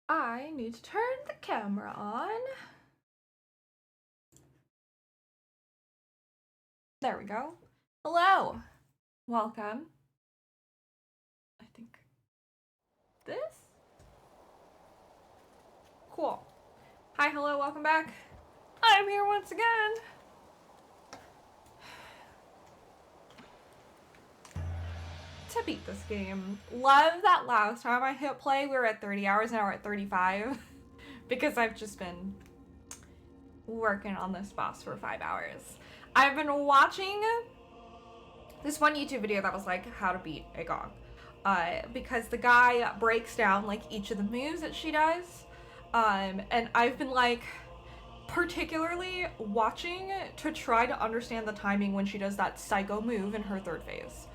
I need to turn the camera on. There we go. Hello. Welcome. I think this? Cool. Hi, hello, welcome back. I'm here once again. To beat this game. Love that last time I hit play, we were at 30 hours, now we're at 35. Because I've just been working on this boss for 5 hours. I've been watching this one YouTube video that was like how to beat a GOG. Because the guy breaks down like each of the moves that she does. And I've been like particularly watching to try to understand the timing when she does that psycho move in her third phase.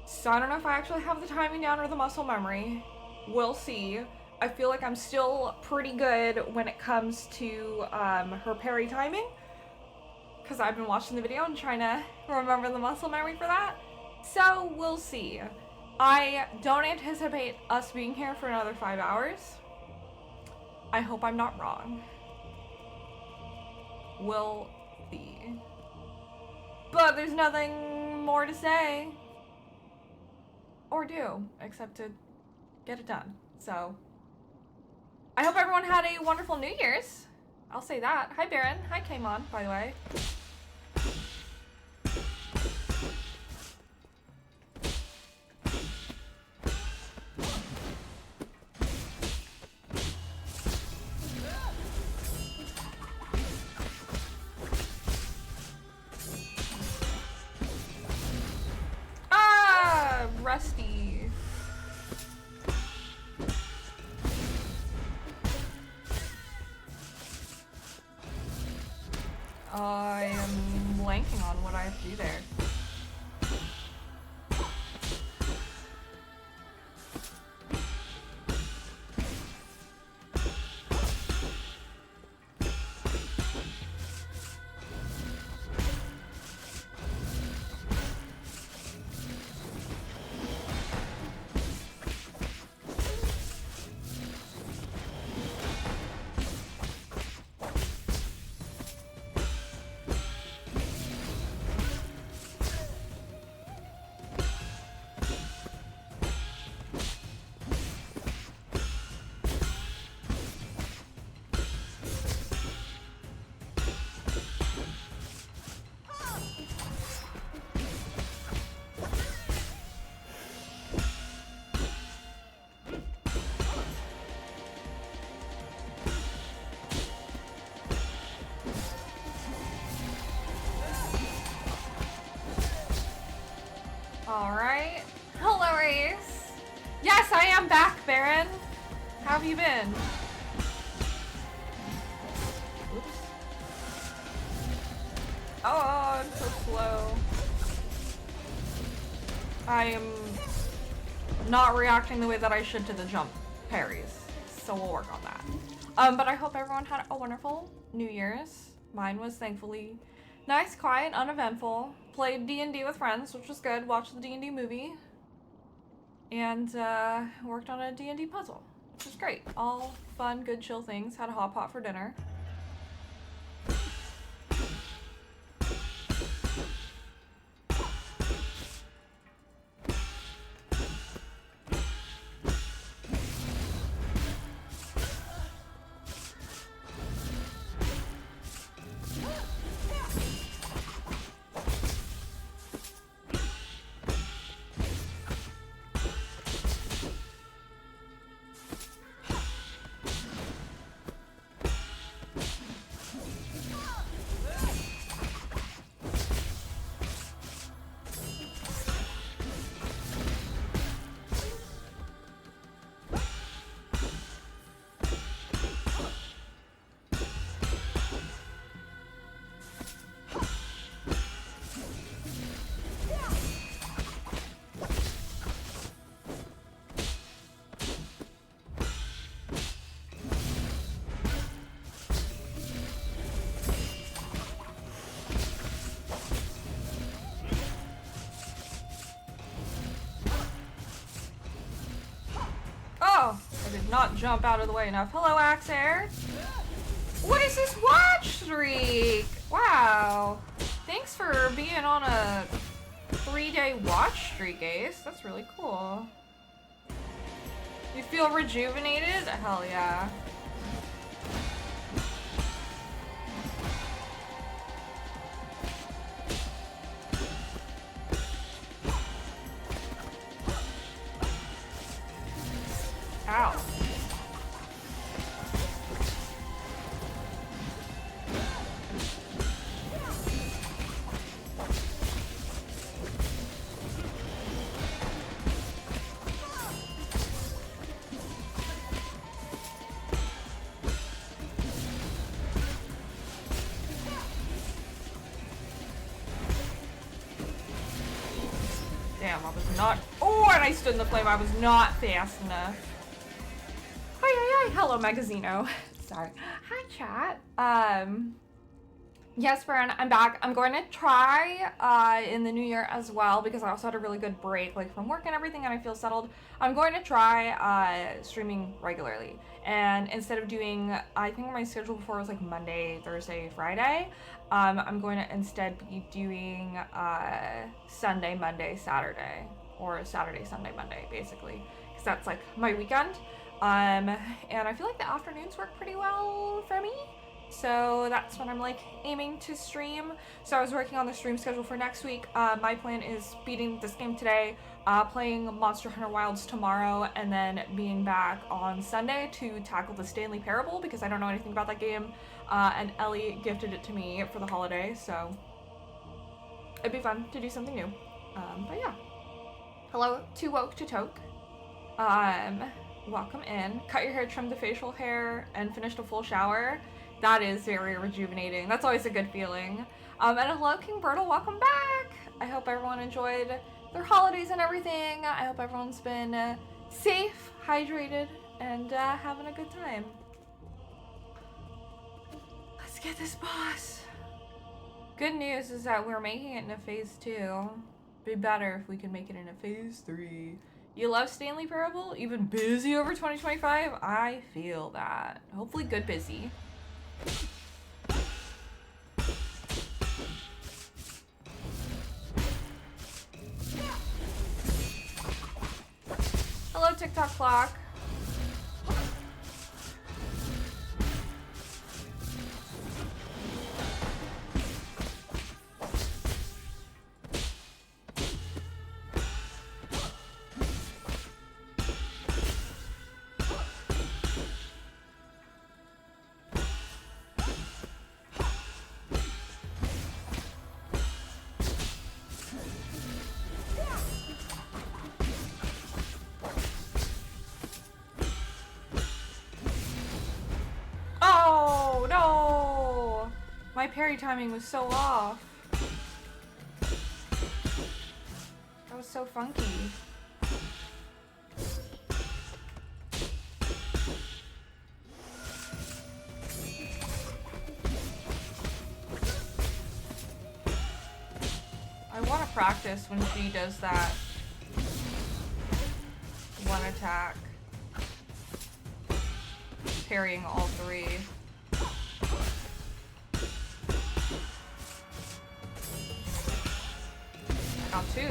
So I don't know if I actually have the timing down or the muscle memory. We'll see. I feel like I'm still pretty good when it comes to her parry timing, because I've been watching the video and trying to remember the muscle memory for that. So we'll see. I don't anticipate us being here for another 5 hours. I hope I'm not wrong. We'll see. But there's nothing more to say or do except to get it done. So I hope everyone had a wonderful New Year's. I'll say that. Hi Baron. Hi Kaimon, by the way. Ah, Rusty. I am blanking on what I have to do there. Alright. Hello, Ace. Yes, I am back, Baron. How have you been? Oops. Oh, I'm so slow. I am not reacting the way that I should to the jump parries, so we'll work on that. But I hope everyone had a wonderful New Year's. Mine was thankfully nice, quiet, uneventful. Played D&D with friends, which was good. Watched the D&D movie. And worked on a D&D puzzle, which was great. All fun, good, chill things. Had a hot pot for dinner. did not jump out of the way enough. Hello, Axair. What is this watch streak? Wow. Thanks for being on a 3-day watch streak, Ace. That's really cool. You feel rejuvenated? Hell yeah. Ow. Damn, I was not. Oh, and I stood in the flame. I was not fast enough. Hi. Hello, Magazino. Sorry. Hi, chat. Yes, Fran, I'm back. I'm going to try in the new year as well because I also had a really good break, like from work and everything, and I feel settled. I'm going to try streaming regularly, and instead of doing, I think my schedule before was like Monday, Thursday, Friday. I'm going to instead be doing Sunday, Monday, Saturday, or Saturday, Sunday, Monday, basically, because that's like my weekend. And I feel like the afternoons work pretty well for me. So that's when I'm like aiming to stream. So I was working on the stream schedule for next week. My plan is beating this game today, playing Monster Hunter Wilds tomorrow, and then being back on Sunday to tackle the Stanley Parable because I don't know anything about that game. And Ellie gifted it to me for the holiday, so it'd be fun to do something new. But yeah. Hello, Too Woke to Toke. Welcome in. Cut your hair, trim the facial hair, and finished a full shower. That is very rejuvenating. That's always a good feeling. And hello, King Bertle. Welcome back. I hope everyone enjoyed their holidays and everything. I hope everyone's been safe, hydrated, and having a good time. Let's get this boss. Good news is that we're making it into phase 2. Be better if we could make it into phase 3. You love Stanley Parable? Even busy over 2025? I feel that. Hopefully good busy. Hello, TikTok clock. My parry timing was so off. That was so funky. I want to practice when she does that one attack, parrying all three. Got 2. There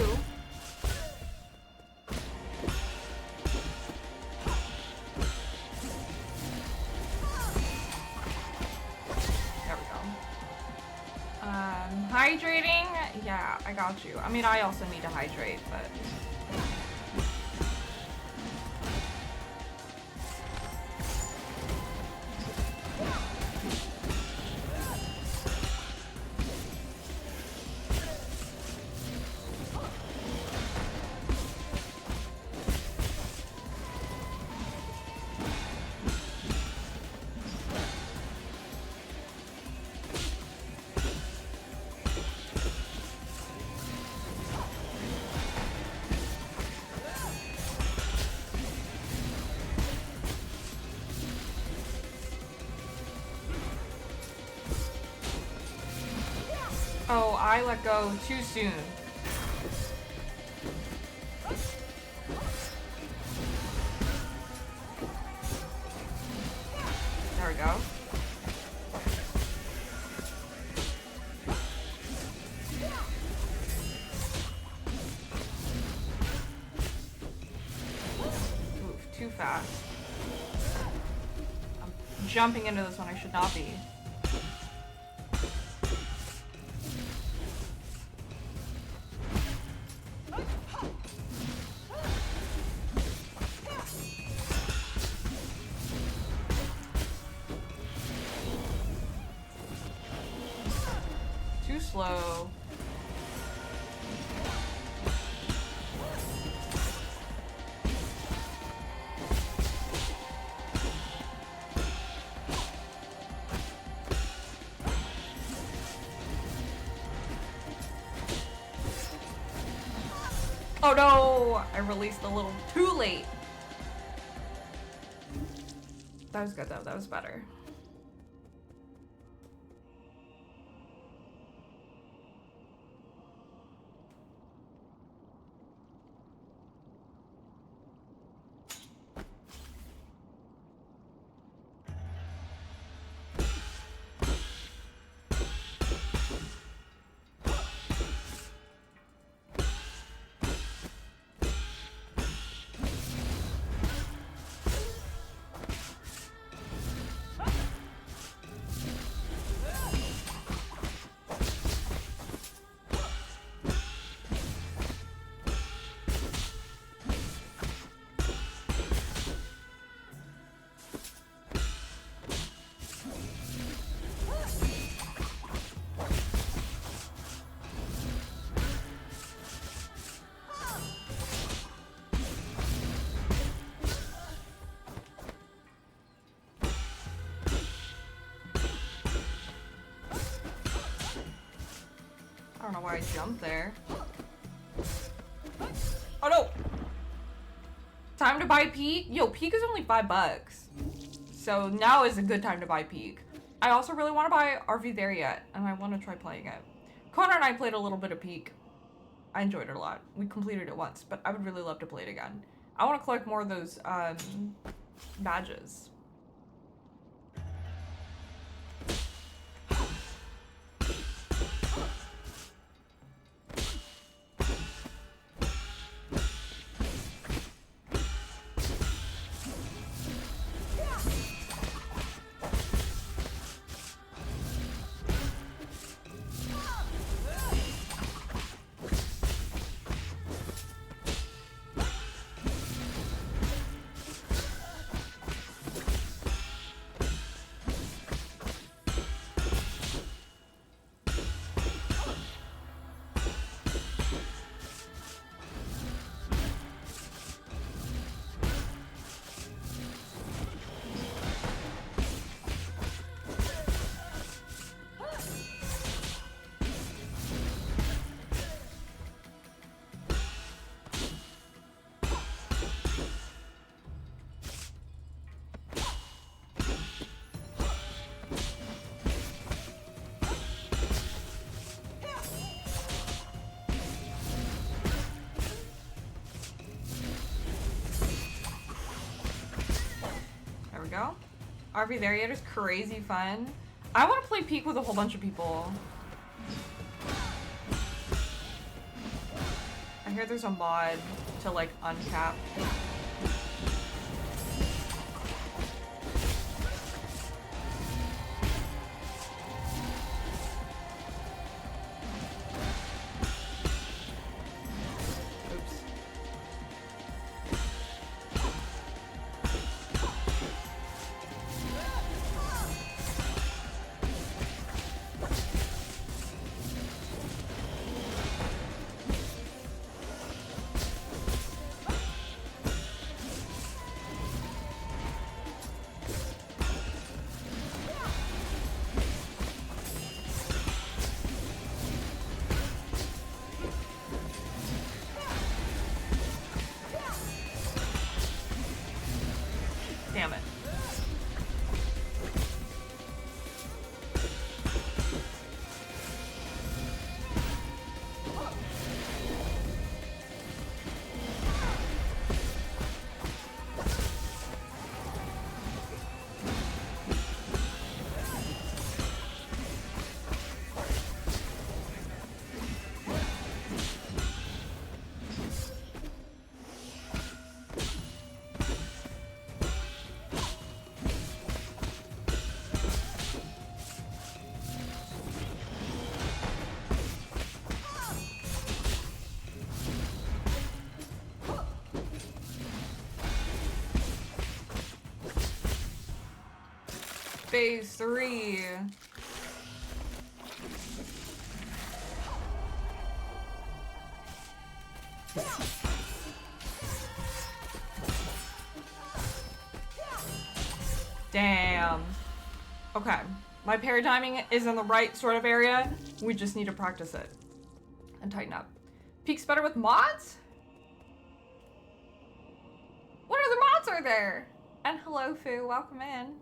we go. Hydrating? Yeah, I got you. I mean, I also need to hydrate, but... Oh, I let go too soon. There we go. Oof, too fast. I'm jumping into this one I should not be. Too slow. Oh no! I released a little too late. That was good though, that was better. I don't know why I jumped there. Oh no! Time to buy Peak? Yo, Peak is only $5. So now is a good time to buy Peak. I also really want to buy RV There Yet, and I want to try playing it. Connor and I played a little bit of Peak. I enjoyed it a lot. We completed it once, but I would really love to play it again. I want to collect more of those badges. Go. RV There Yet is crazy fun. I want to play Peak with a whole bunch of people. I hear there's a mod to like uncap. Damn it. Phase 3. Damn. Okay. My parry timing is in the right sort of area. We just need to practice it and tighten up. Peaks better with mods? What other mods are there? And hello, Fu. Welcome in.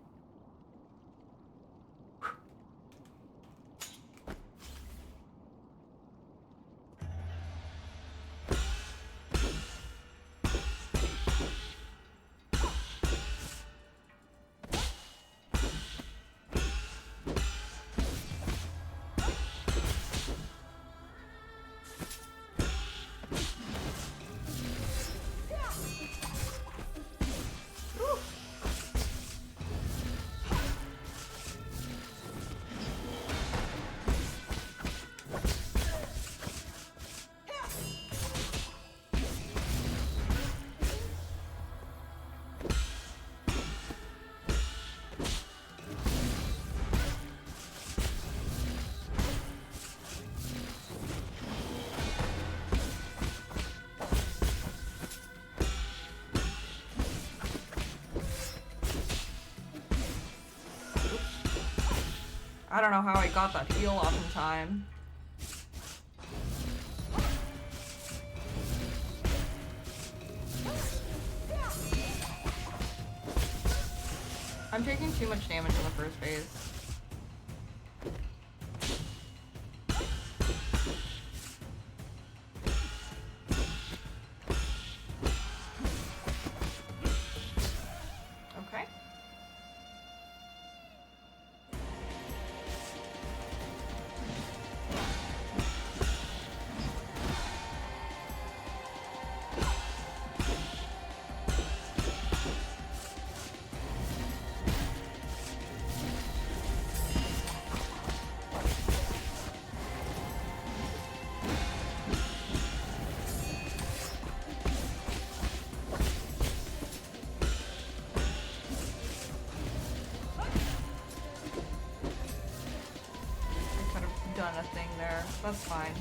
I don't know how I got that heal off in time. I'm taking too much damage in the first phase. Okay. Done a thing there. That's fine.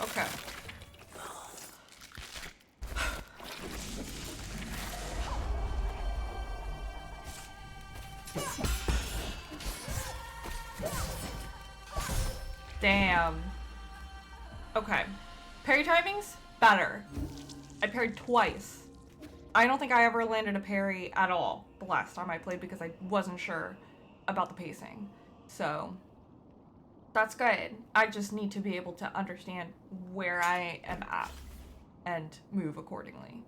Okay. Damn. Okay. Parry timings? Better. I parried twice. I don't think I ever landed a parry at all the last time I played because I wasn't sure about the pacing. So, that's good. I just need to be able to understand where I am at and move accordingly.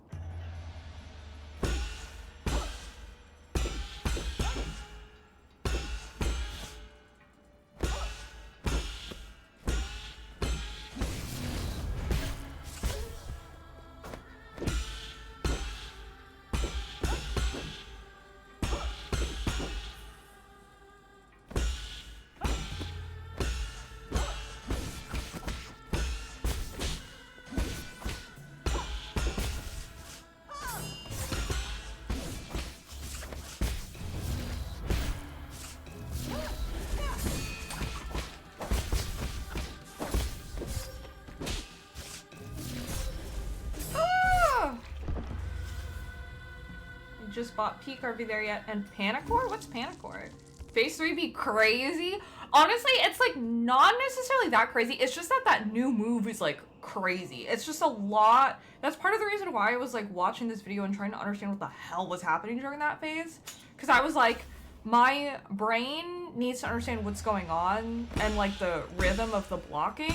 Just bought Peak, are we there yet? And Panicore? What's Panicore? Phase 3 be crazy? Honestly, it's like not necessarily that crazy. It's just that that new move is like crazy. It's just a lot. That's part of the reason why I was like watching this video and trying to understand what the hell was happening during that phase. Because I was like, my brain needs to understand what's going on and like the rhythm of the blocking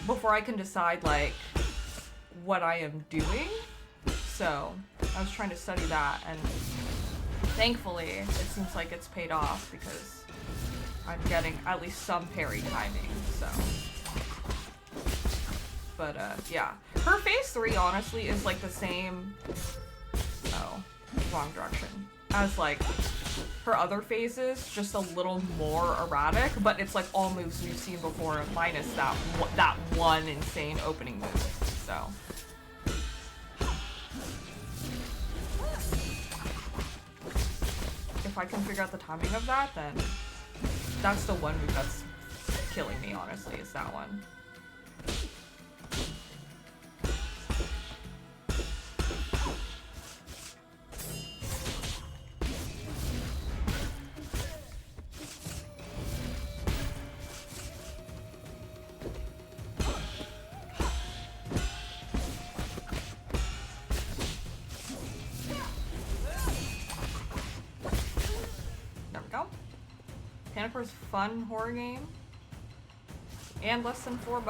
before I can decide like what I am doing. So I was trying to study that, and thankfully it seems like it's paid off because I'm getting at least some parry timing, so. But yeah. Her phase 3 honestly is like the same, oh, wrong direction, as like her other phases, just a little more erratic, but it's like all moves we've seen before minus that one insane opening move, so. If I can figure out the timing of that, then that's the one move that's killing me, honestly, is that one. Panicor's fun horror game and less than $4.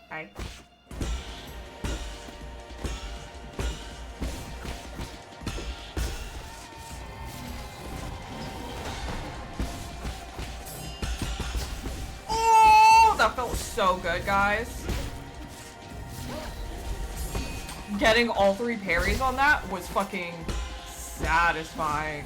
Hi. Oh, that felt so good, guys. Getting all 3 parries on that was fucking satisfying.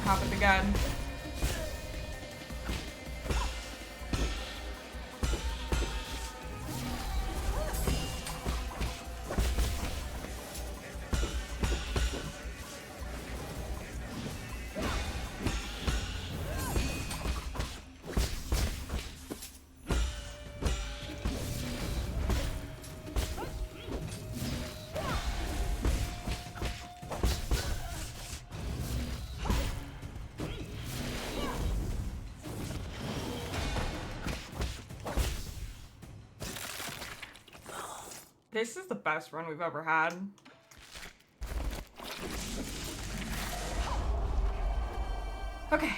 Happened again. This is the best run we've ever had. Okay.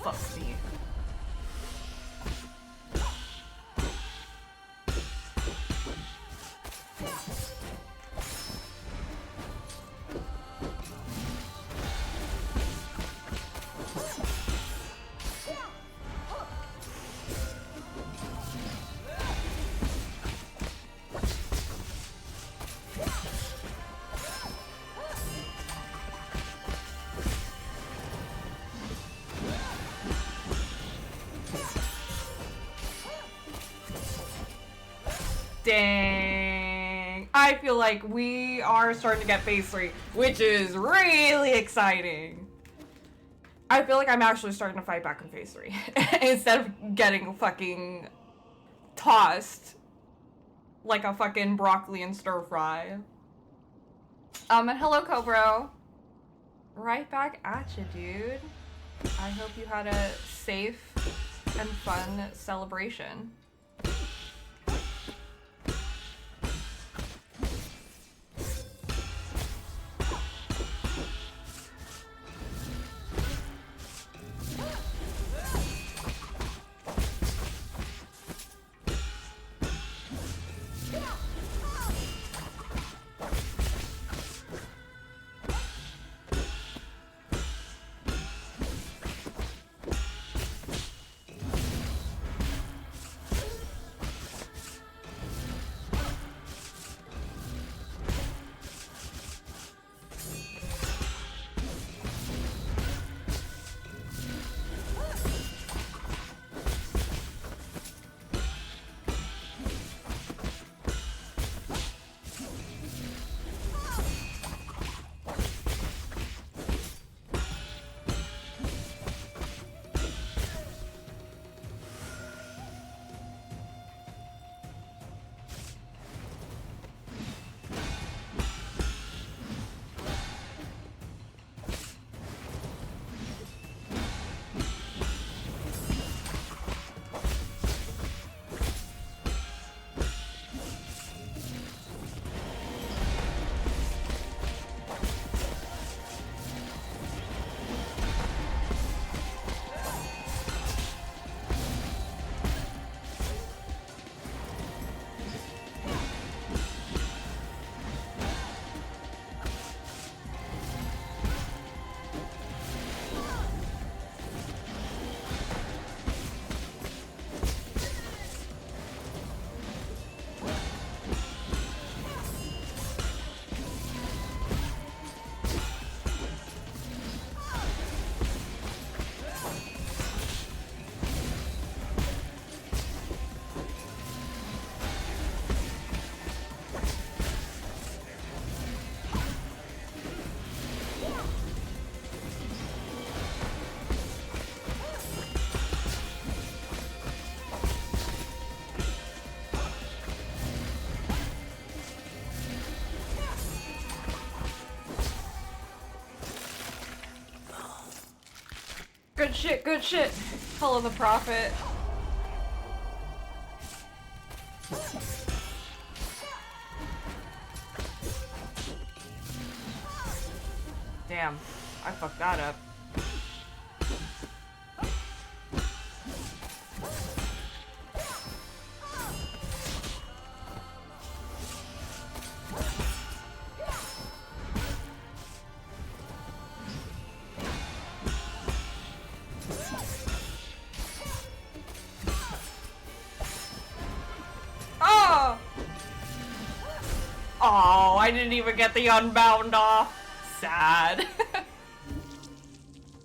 Fuck me. Dang. I feel like we are starting to get phase 3, which is really exciting. I feel like I'm actually starting to fight back in phase 3 instead of getting fucking tossed like a fucking broccoli and stir fry. And hello, Cobro. Right back at you, dude. I hope you had a safe and fun celebration. Good shit, good shit. Hello, the prophet. Damn, I fucked that up. Oh, I didn't even get the unbound off. Sad.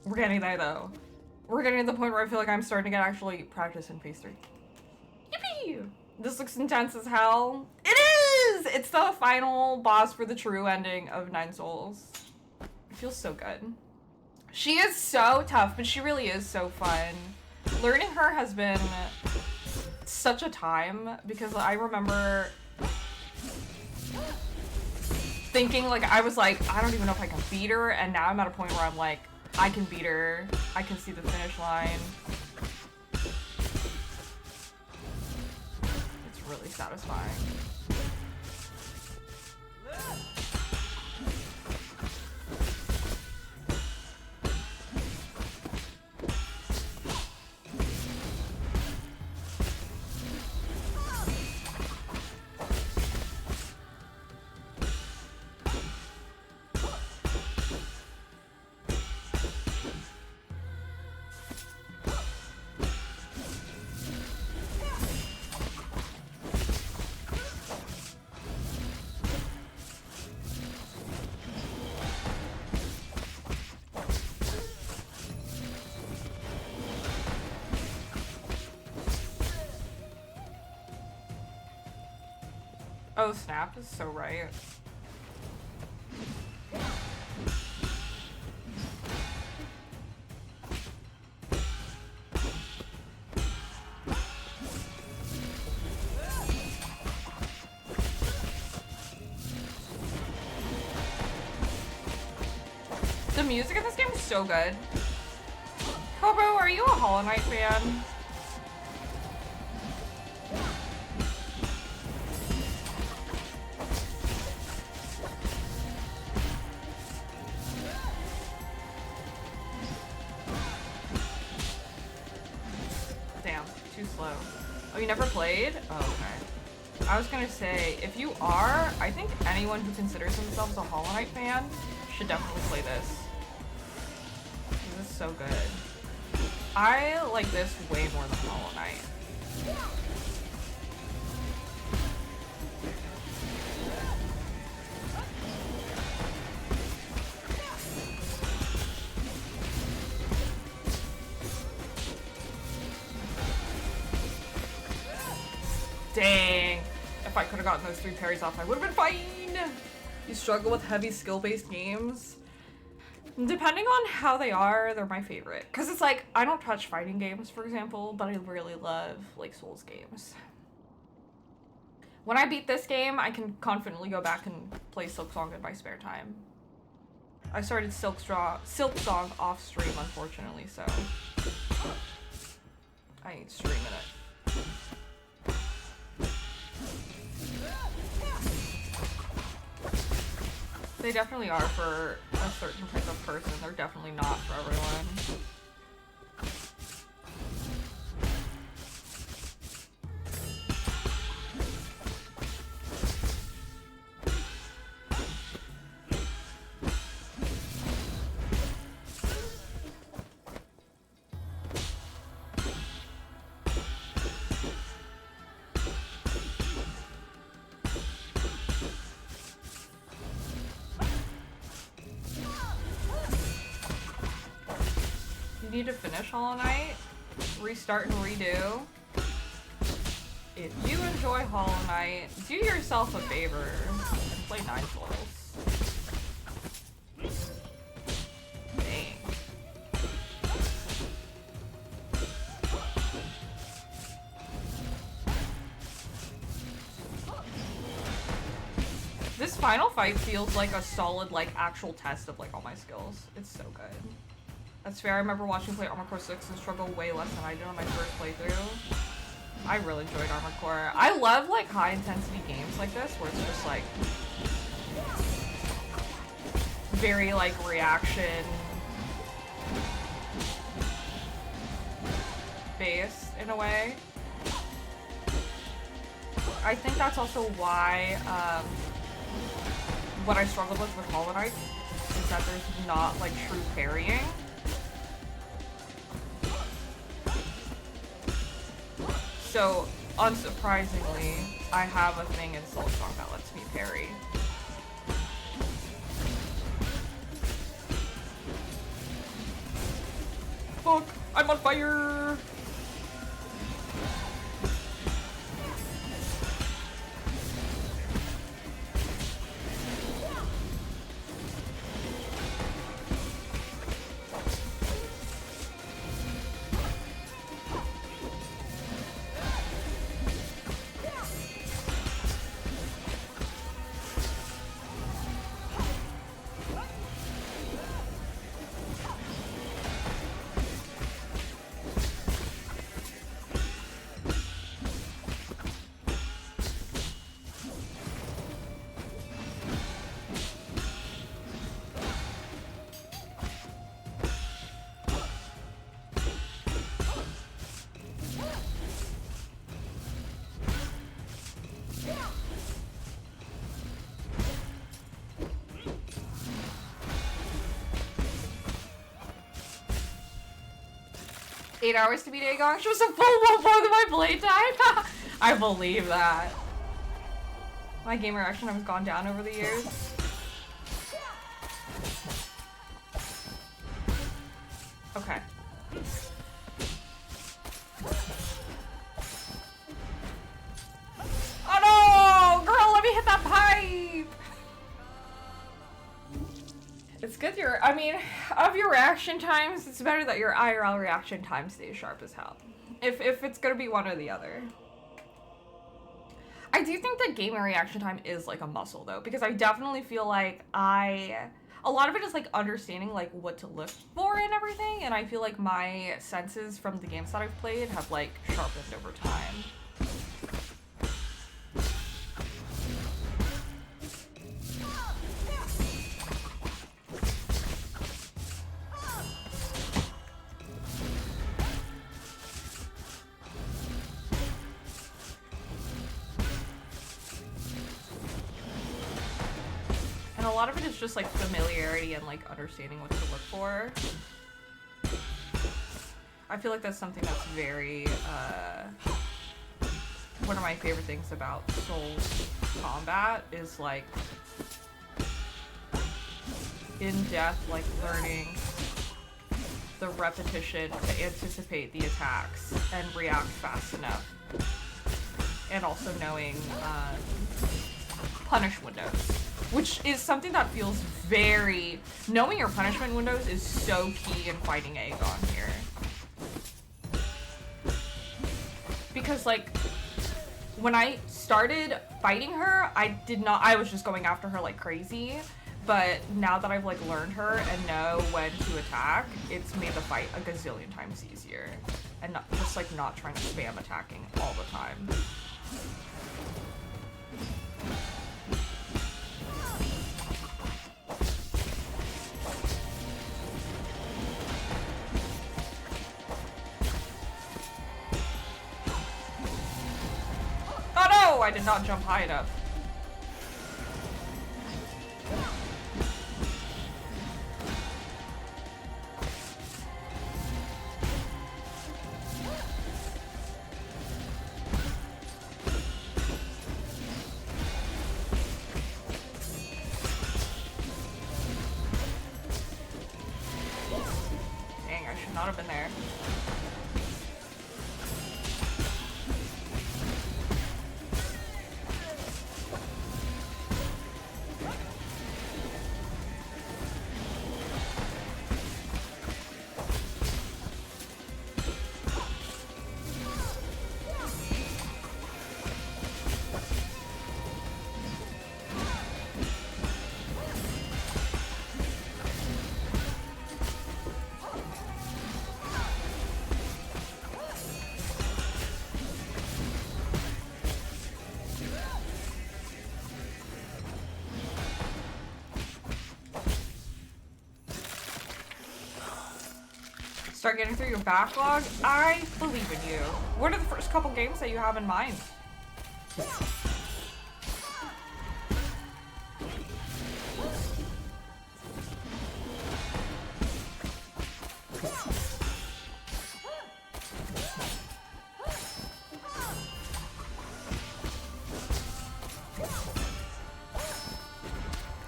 We're getting there though. We're getting to the point where I feel like I'm starting to get actually practice in phase 3. Yippee! This looks intense as hell. It is! It's the final boss for the true ending of Nine Souls. It feels so good. She is so tough, but she really is so fun. Learning her has been such a time because I remember thinking like I was like, I don't even know if I can beat her, and now I'm at a point where I'm like, I can beat her. I can see the finish line. It's really satisfying. Oh, snap is so right. The music in this game is so good. Kobo, are you a Hollow Knight fan? You never played? Oh, okay. I was gonna say, if you are, I think anyone who considers themselves a Hollow Knight fan should definitely play this. This is so good. I like this way more than Hollow Knight. Dang. If I could have gotten those 3 parries off, I would have been fine. You struggle with heavy skill-based games? Depending on how they are, they're my favorite. Because it's like, I don't touch fighting games, for example, but I really love, like, Souls games. When I beat this game, I can confidently go back and play Silksong in my spare time. I started Silksong off stream, unfortunately, so I ain't streaming it. They definitely are for a certain type of person. They're definitely not for everyone. Need to finish Hollow Knight, restart and redo. If you enjoy Hollow Knight, do yourself a favor and play Nine Souls. Dang. This final fight feels like a solid, like, actual test of, like, all my skills. It's so good. That's fair. I remember watching play Armored Core 6 and struggle way less than I did on my first playthrough. I really enjoyed Armored Core. I love like high intensity games like this where it's just like very like reaction based in a way. I think that's also why what I struggled with Hollow Knight is that there's not like true parrying. So, unsurprisingly, I have a thing in Soulsong that lets me parry. Fuck! I'm on fire! 8 hours to beat Aegon. She was a full one more than my playtime. I believe that. My gamer action has gone down over the years. Okay. Oh no! Girl, let me hit that pipe! It's good I mean, of your reaction times, it's better that your IRL reaction time stays sharp as hell. If it's gonna be one or the other. I do think that gaming reaction time is like a muscle though, because I definitely feel like a lot of it is like understanding like what to look for and everything, and I feel like my senses from the games that I've played have like sharpened over time. And a lot of it is just like familiarity and like understanding what to look for. I feel like that's something that's very, one of my favorite things about Souls combat is like in-depth like learning the repetition to anticipate the attacks and react fast enough. And also knowing punish windows. Which is something that feels very... Knowing your punishment windows is so key in fighting Aegon here. Because, like, when I started fighting her, I was just going after her like crazy. But now that I've, like, learned her and know when to attack, it's made the fight a gazillion times easier. And not, just, like, not trying to spam attacking all the time. Oh no! I did not jump high enough. Dang, I should not have been there. Start getting through your backlog. I believe in you. What are the first couple games that you have in mind?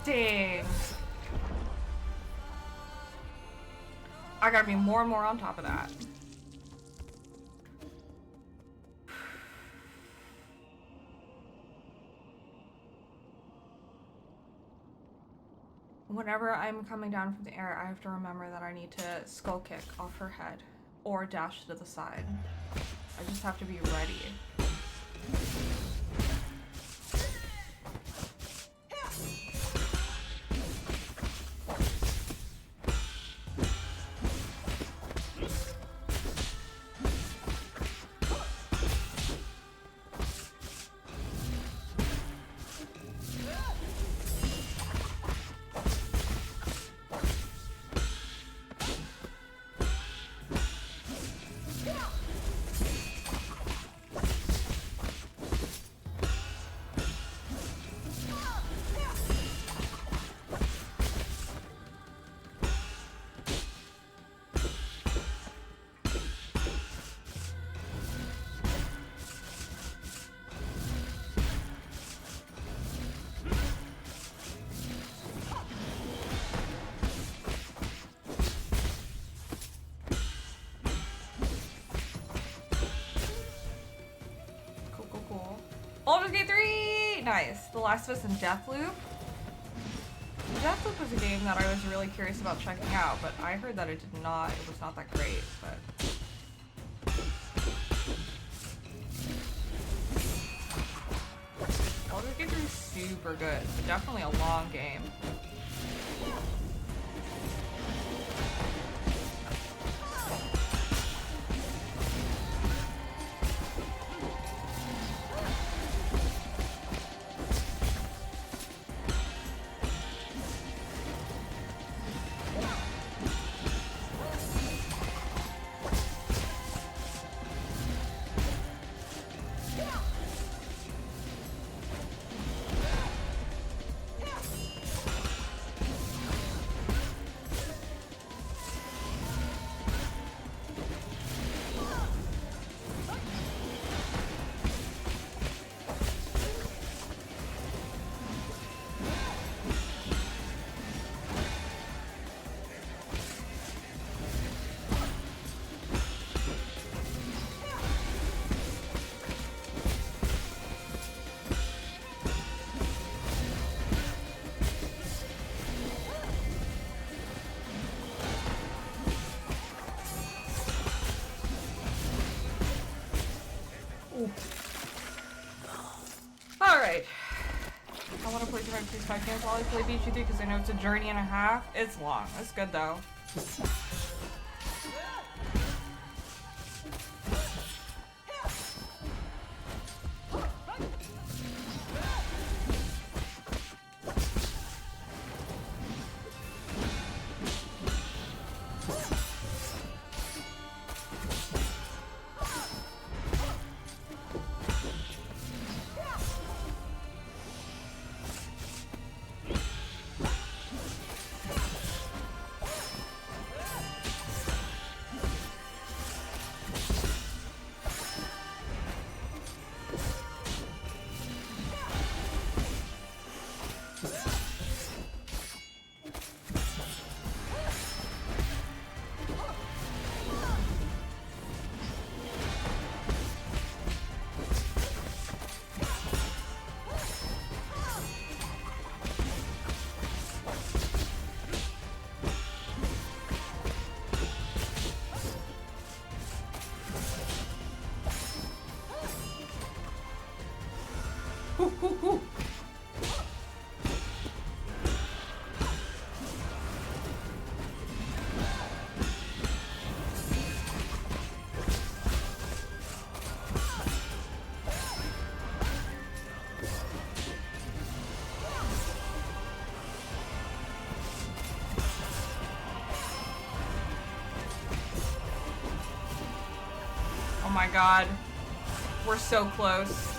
Dang. I gotta be more and more on top of that. Whenever I'm coming down from the air, I have to remember that I need to skull kick off her head or dash to the side. I just have to be ready. Baldur's Gate 3! Nice. The Last of Us and Deathloop. Deathloop was a game that I was really curious about checking out, but I heard that it was not that great, but... Baldur's Gate 3 is super good. It's definitely a long game. Alright. I want to play different Please 5 games while I play Beach 3 because I know it's a journey and a half. It's long. It's good though. my god. We're so close.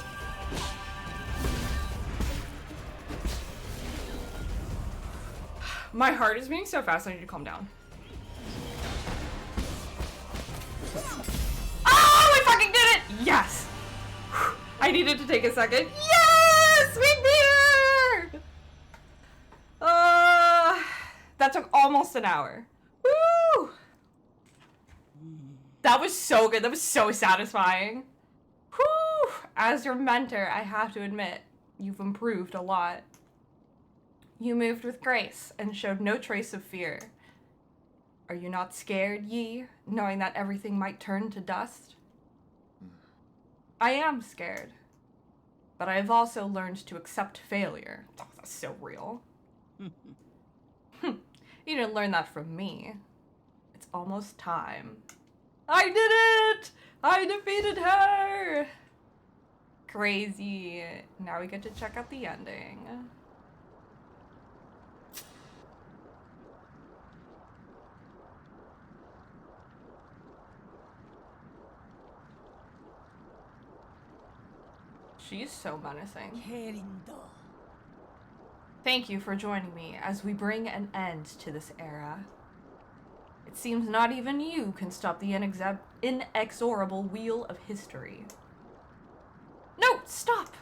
My heart is beating so fast, I need to calm down. Oh, I fucking did it! Yes! I needed to take a second. Yes! We beat her! That took almost an hour. Woo! That was so good. That was so satisfying. Whew! As your mentor, I have to admit, you've improved a lot. You moved with grace and showed no trace of fear. Are you not scared, Yi, knowing that everything might turn to dust? I am scared, but I have also learned to accept failure. Oh, that's so real. You didn't learn that from me. It's almost time. I did it! I defeated her! Crazy. Now we get to check out the ending. She's so menacing. Thank you for joining me as we bring an end to this era. It seems not even you can stop the inexorable wheel of history. No, stop!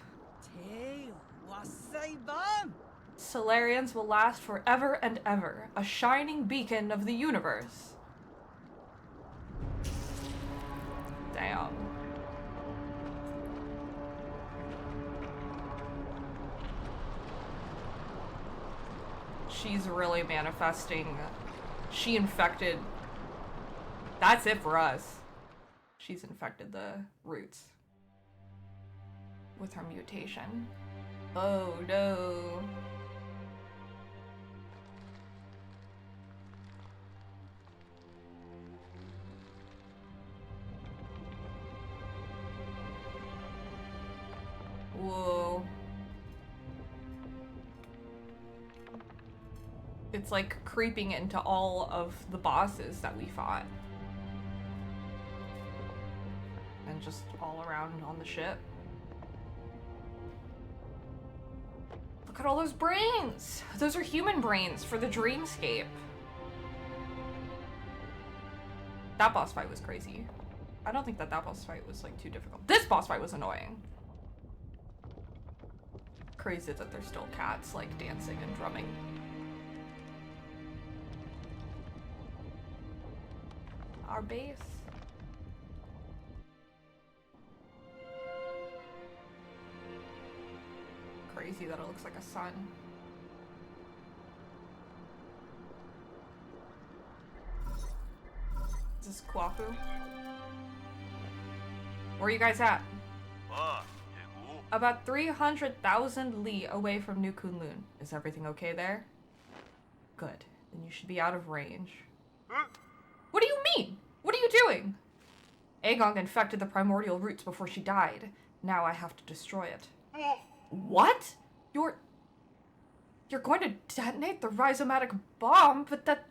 Solarians will last forever and ever, a shining beacon of the universe. Damn. She's really manifesting. She infected. That's it for us. She's infected the roots with her mutation. Oh no. Whoa. It's like creeping into all of the bosses that we fought. And just all around on the ship. Look at all those brains! Those are human brains for the dreamscape. That boss fight was crazy. I don't think that boss fight was like too difficult. This boss fight was annoying. Crazy that there's still cats like dancing and drumming. Our base. Crazy that it looks like a sun. Is this Kwaku? Where are you guys at? About 300,000 li away from New Kunlun. Is everything okay there? Good. Then you should be out of range. What do you mean? What are you doing? Aegong infected the primordial roots before she died. Now I have to destroy it. What? You're going to detonate the rhizomatic bomb, but that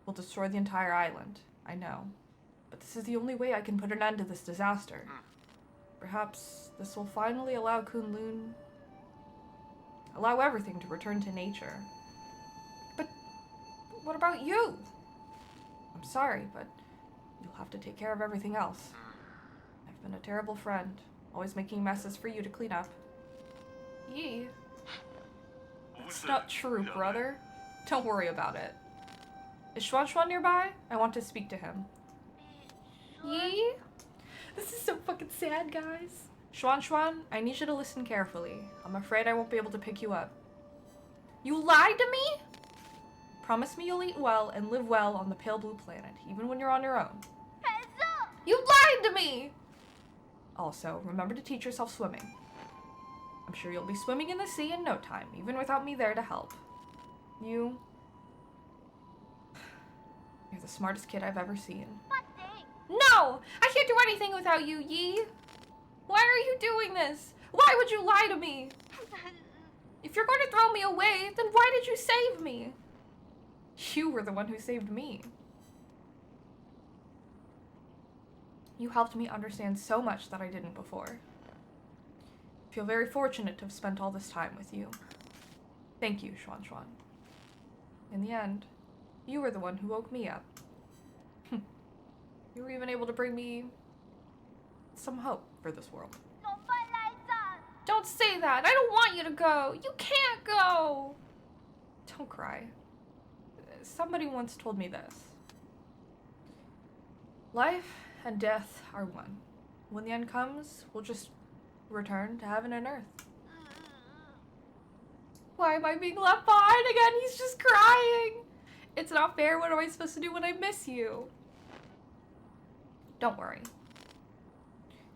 will destroy the entire island. I know. But this is the only way I can put an end to this disaster. Perhaps this will finally allow Kunlun... allow everything to return to nature. But what about you? I'm sorry, but you'll have to take care of everything else. I've been a terrible friend, always making messes for you to clean up. Yi. That's not true, brother. Don't worry about it. Is Xuan nearby? I want to speak to him. Yi? This is so fucking sad, guys. Xuan, I need you to listen carefully. I'm afraid I won't be able to pick you up. You lied to me? Promise me you'll eat well and live well on the pale blue planet, even when you're on your own. You lied to me! Also, remember to teach yourself swimming. I'm sure you'll be swimming in the sea in no time, even without me there to help. You're the smartest kid I've ever seen. No! I can't do anything without you, Yi! Why are you doing this? Why would you lie to me? If you're going to throw me away, then why did you save me? You were the one who saved me. You helped me understand so much that I didn't before. I feel very fortunate to have spent all this time with you. Thank you, Xuan Xuan. In the end, you were the one who woke me up. You were even able to bring me some hope for this world. Don't say that! I don't want you to go! You can't go! Don't cry. Somebody once told me this. Life and death are one. When the end comes, we'll just return to heaven and earth. Why am I being left behind again? He's just crying! It's not fair. What am I supposed to do when I miss you? Don't worry.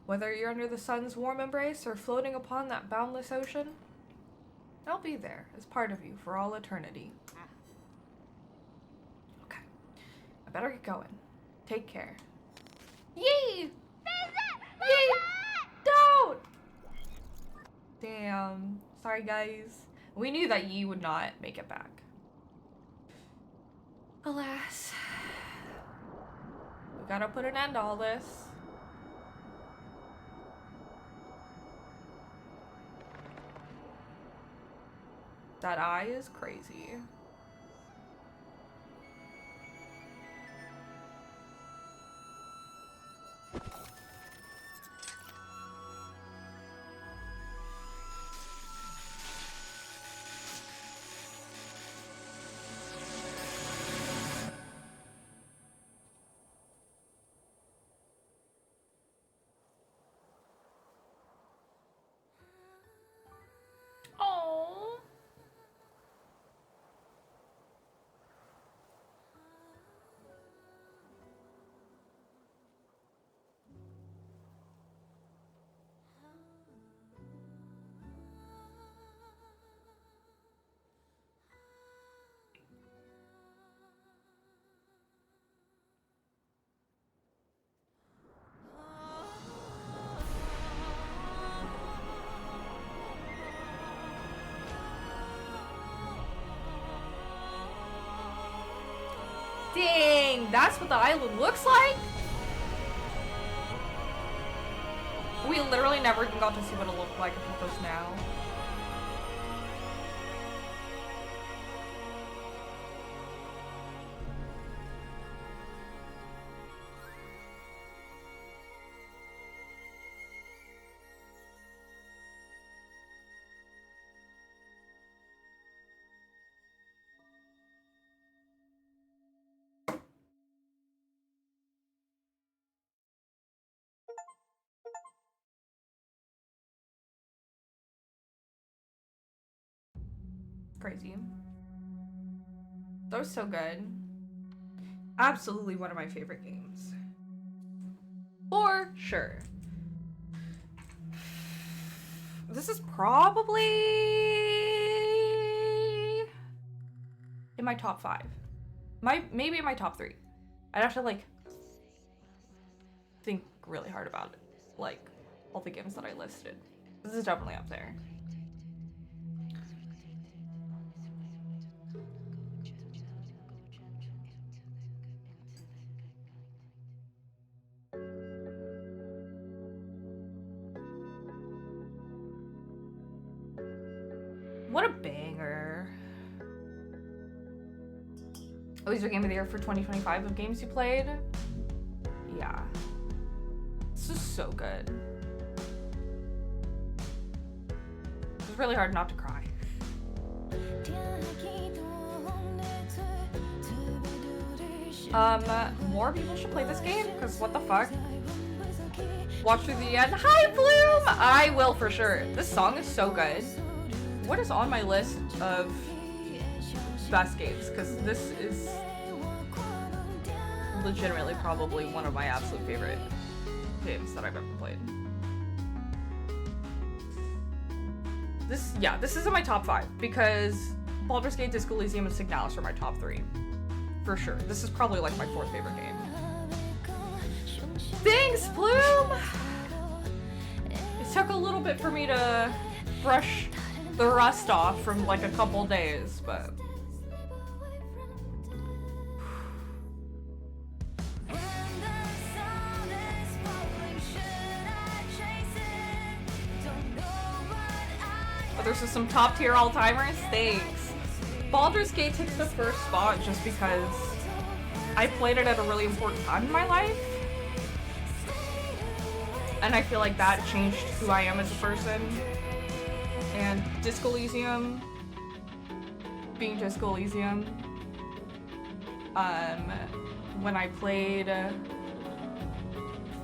Whether you're under the sun's warm embrace or floating upon that boundless ocean, I'll be there as part of you for all eternity. Okay. I better get going. Take care. Yee! Yee! Don't! Damn. Sorry, guys. We knew that Yi would not make it back. Alas. We gotta put an end to all this. That eye is crazy. Oh. Dang, that's what the island looks like? We literally never even got to see what it looked like until just now. Crazy. That was so good. Absolutely one of my favorite games. For sure. This is probably in my top 5. Maybe in my top 3. I'd have to like think really hard about it. Like all the games that I listed. This is definitely up there. What a banger. At least your game of the year for 2025 of games you played. Yeah. This is so good. It's really hard not to cry. More people should play this game, because what the fuck? Watch through the end. Hi, Bloom! I will for sure. This song is so good. What is on my list of best games? Because this is legitimately probably one of my absolute favorite games that I've ever played. This is in my top 5 because Baldur's Gate, Disco Elysium, and Signalis are my top 3. For sure. This is probably like my 4th favorite game. Thanks, Bloom! It took a little bit for me to brush the rust off from like a couple days, but Oh, there's just some top tier all-timers? Thanks. Baldur's Gate takes the first spot just because I played it at a really important time in my life. And I feel like that changed who I am as a person. And Disco Elysium, being Disco Elysium, when I played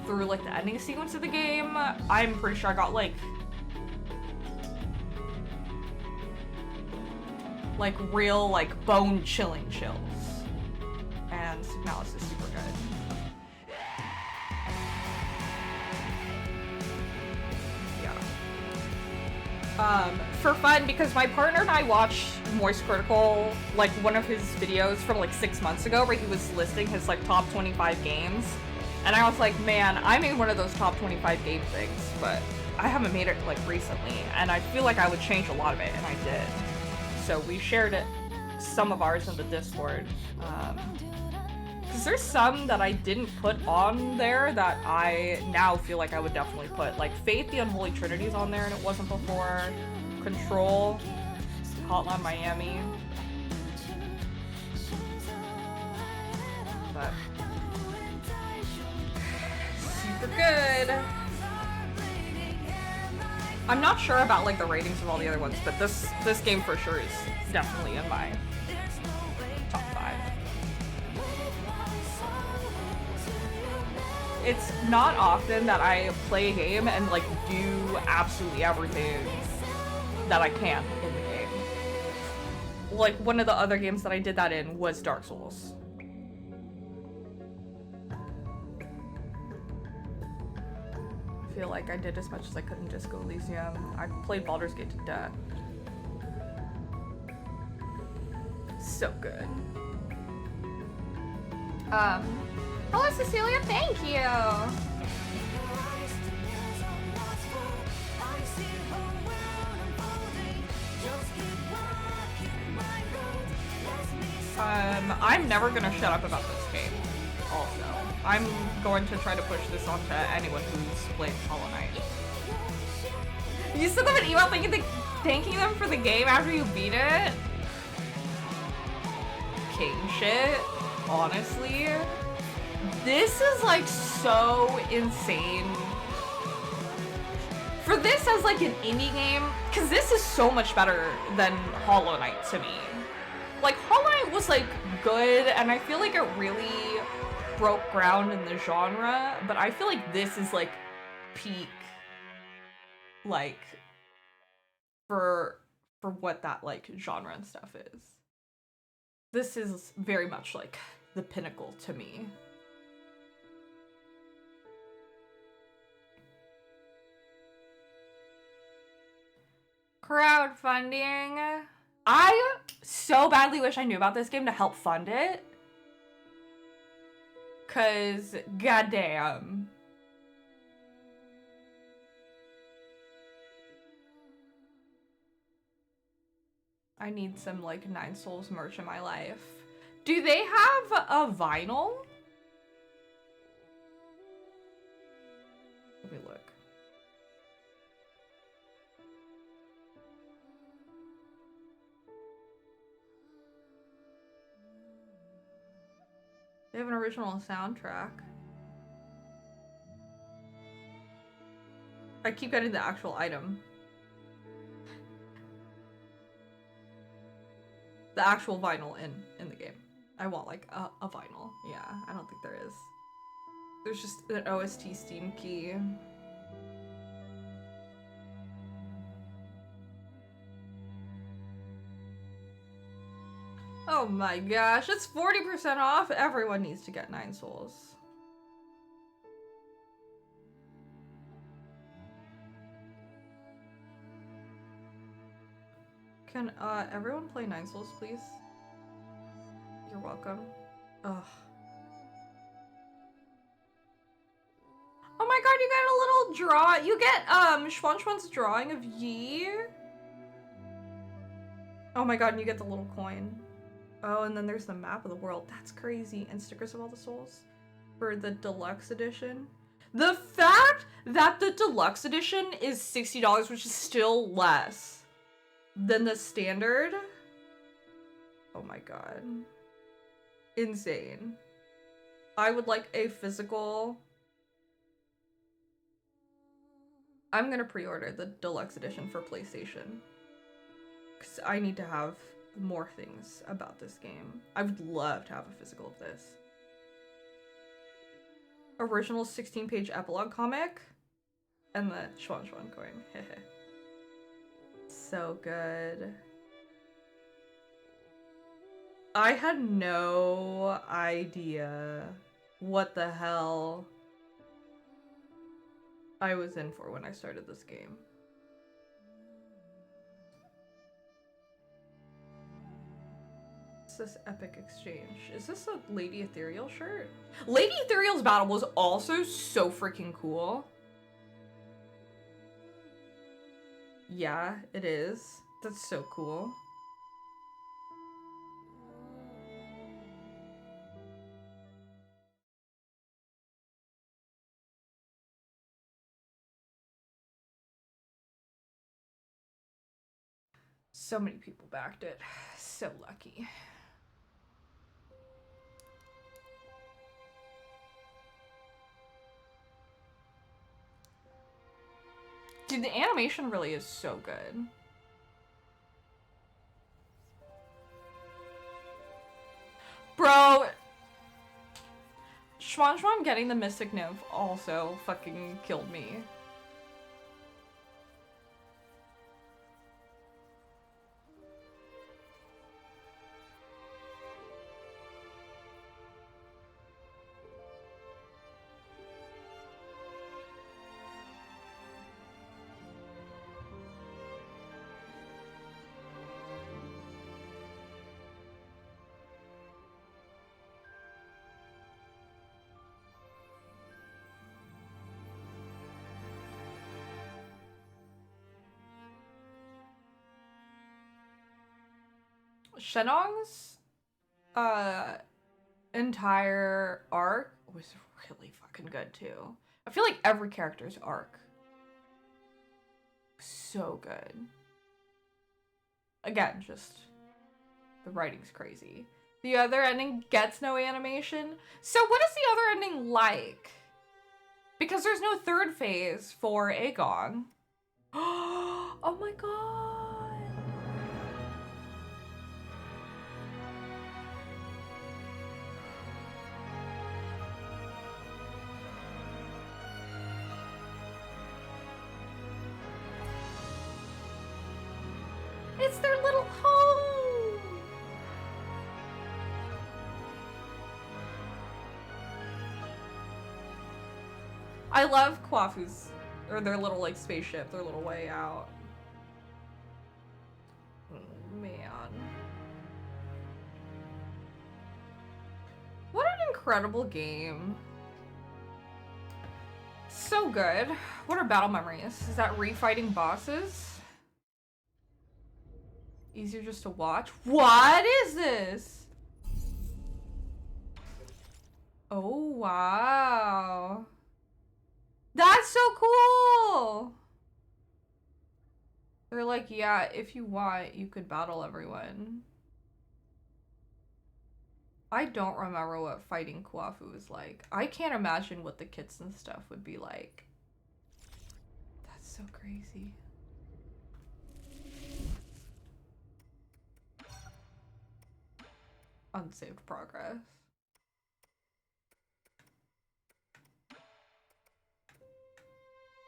through like the ending sequence of the game, I'm pretty sure I got like real like bone chilling chills. And Signalis is super good. Yeah. For fun, because my partner and I watched Moist Critical, like one of his videos from like 6 months ago where he was listing his like top 25 games. And I was like, man, I made one of those top 25 game things, but I haven't made it like recently. And I feel like I would change a lot of it, and I did. So we shared it, some of ours in the Discord. Because there's some that I didn't put on there that I now feel like I would definitely put. Like Faith, the Unholy Trinity is on there and it wasn't before. Control, Hotline Miami. But super good. I'm not sure about like the ratings of all the other ones, but this game for sure is definitely in my top 5. It's not often that I play a game and like do absolutely everything that I can in the game. Like one of the other games that I did that in was Dark Souls. I feel like I did as much as I could in Disco Elysium. I played Baldur's Gate to death. So good. Hello Cecilia, thank you! I'm never gonna shut up about this game, also. I'm going to try to push this onto anyone who's played Hollow Knight. You sent them an email thanking them for the game after you beat it? King shit, honestly. This is like so insane. For this as like an indie game, because this is so much better than Hollow Knight to me. Like Hollow Knight was like good, and I feel like it really broke ground in the genre, but I feel like this is like peak, like for what that like genre and stuff is. This is very much like the pinnacle to me. Crowdfunding. I so badly wish I knew about this game to help fund it. Cause goddamn. I need some like Nine Souls merch in my life. Do they have a vinyl? Let me look. They have an original soundtrack. I keep getting the actual item. The actual vinyl in the game. I want like a vinyl. Yeah, I don't think there is. There's just an OST Steam key. Oh my gosh, it's 40% off. Everyone needs to get Nine Souls. Can everyone play Nine Souls, please? You're welcome. Ugh. Oh my god, you get a little draw. You get Schwan's drawing of Yi. Oh my god, and you get the little coin. Oh, and then there's the map of the world. That's crazy. And stickers of all the souls for the deluxe edition. The fact that the deluxe edition is $60, which is still less than the standard. Oh my god. Insane. I would like a physical. I'm gonna pre-order the deluxe edition for PlayStation. Because I need to have more things about this game. I would love to have a physical of this. Original 16-page epilogue comic. And the Schwan coin. So good. I had no idea what the hell I was in for when I started this game. What's this epic exchange? Is this a Lady Ethereal shirt? Lady Ethereal's battle was also so freaking cool. Yeah, it is. That's so cool. So many people backed it. So lucky. Dude, the animation really is so good. Bro, Schwan getting the Mystic Nymph also fucking killed me. Shenong's entire arc was really fucking good too. I feel like every character's arc was so good. Again, just the writing's crazy. The other ending gets no animation. So what is the other ending like? Because there's no third phase for Aegon. Oh my god. It's their little home! I love Kwafu's, or their little, like, spaceship, their little way out. Oh, man. What an incredible game. So good. What are battle memories? Is that refighting bosses? Easier just to watch? What is this? Oh, wow. That's so cool! They're like, yeah, if you want, you could battle everyone. I don't remember what fighting Kwafu was like. I can't imagine what the kits and stuff would be like. That's so crazy. Unsaved progress.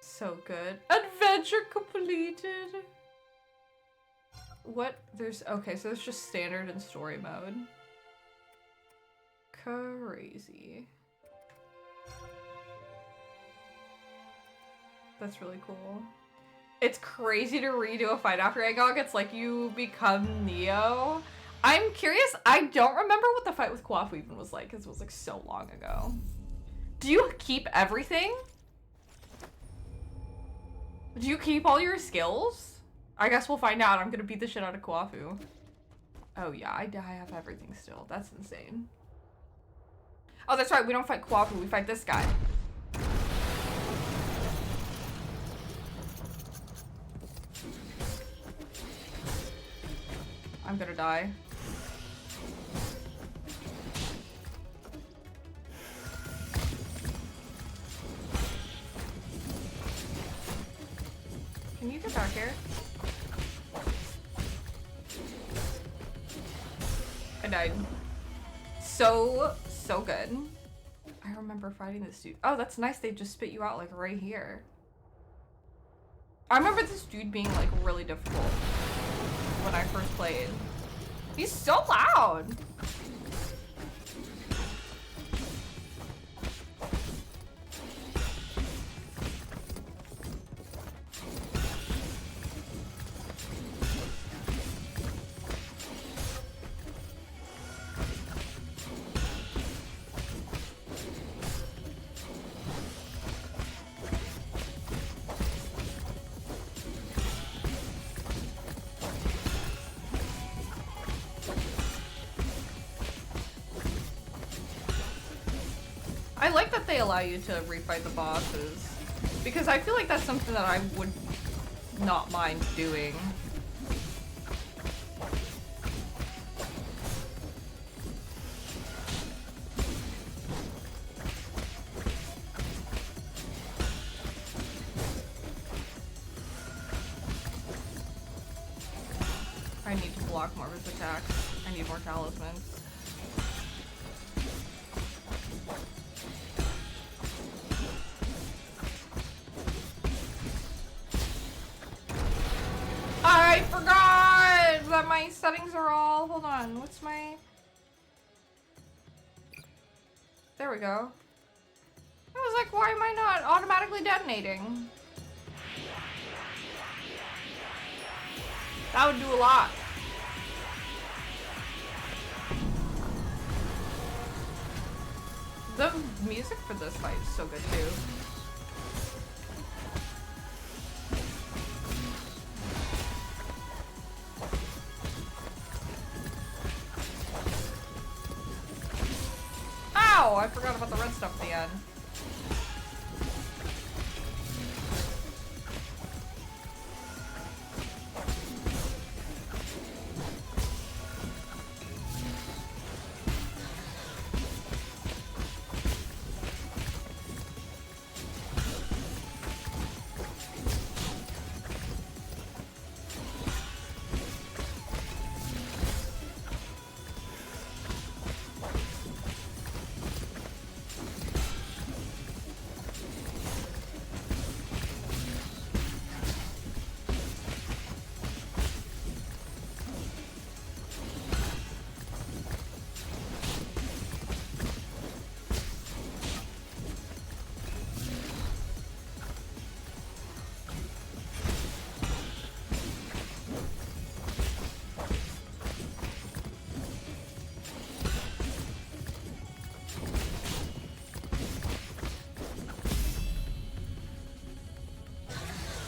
So good. Adventure completed. What? There's okay, so it's just standard and story mode. Crazy. That's really cool. It's crazy to redo a fight after Aegon. It's like you become Neo. I'm curious. I don't remember what the fight with Kwafu even was like, because it was like so long ago. Do you keep everything? Do you keep all your skills? I guess we'll find out. I'm gonna beat the shit out of Kwafu. Oh yeah, I have everything still. That's insane. Oh, that's right. We don't fight Kwafu. We fight this guy. I'm gonna die. Can you get back here? I died. So good. I remember fighting this dude. Oh, that's nice. They just spit you out like right here. I remember this dude being like really difficult when I first played. He's so loud. I like that they allow you to refight the bosses, because I feel like that's something that I would not mind doing. I need to block more of his attacks. I need more talismans. I forgot that my settings are all... Hold on, what's my... There we go. I was like, why am I not automatically detonating? That would do a lot. The music for this fight is so good too. Ow! I forgot about the red stuff at the end.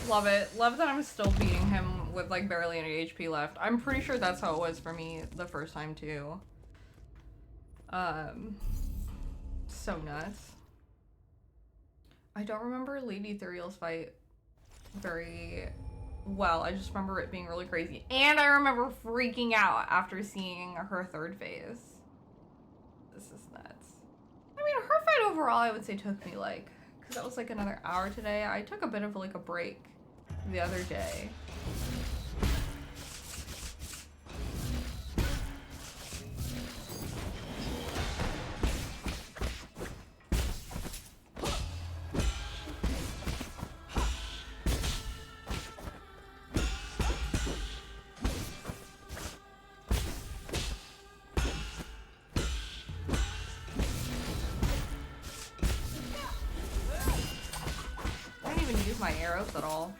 Love it. Love that I'm still beating him with like barely any HP left. I'm pretty sure that's how it was for me the first time too. So nuts. I don't remember Lady Ethereal's fight very well. I just remember it being really crazy. And I remember freaking out after seeing her third phase. This is nuts. I mean, her fight overall I would say took me like, because that was like another hour today. I took a bit of like a break the other day. I didn't even use my arrows at all.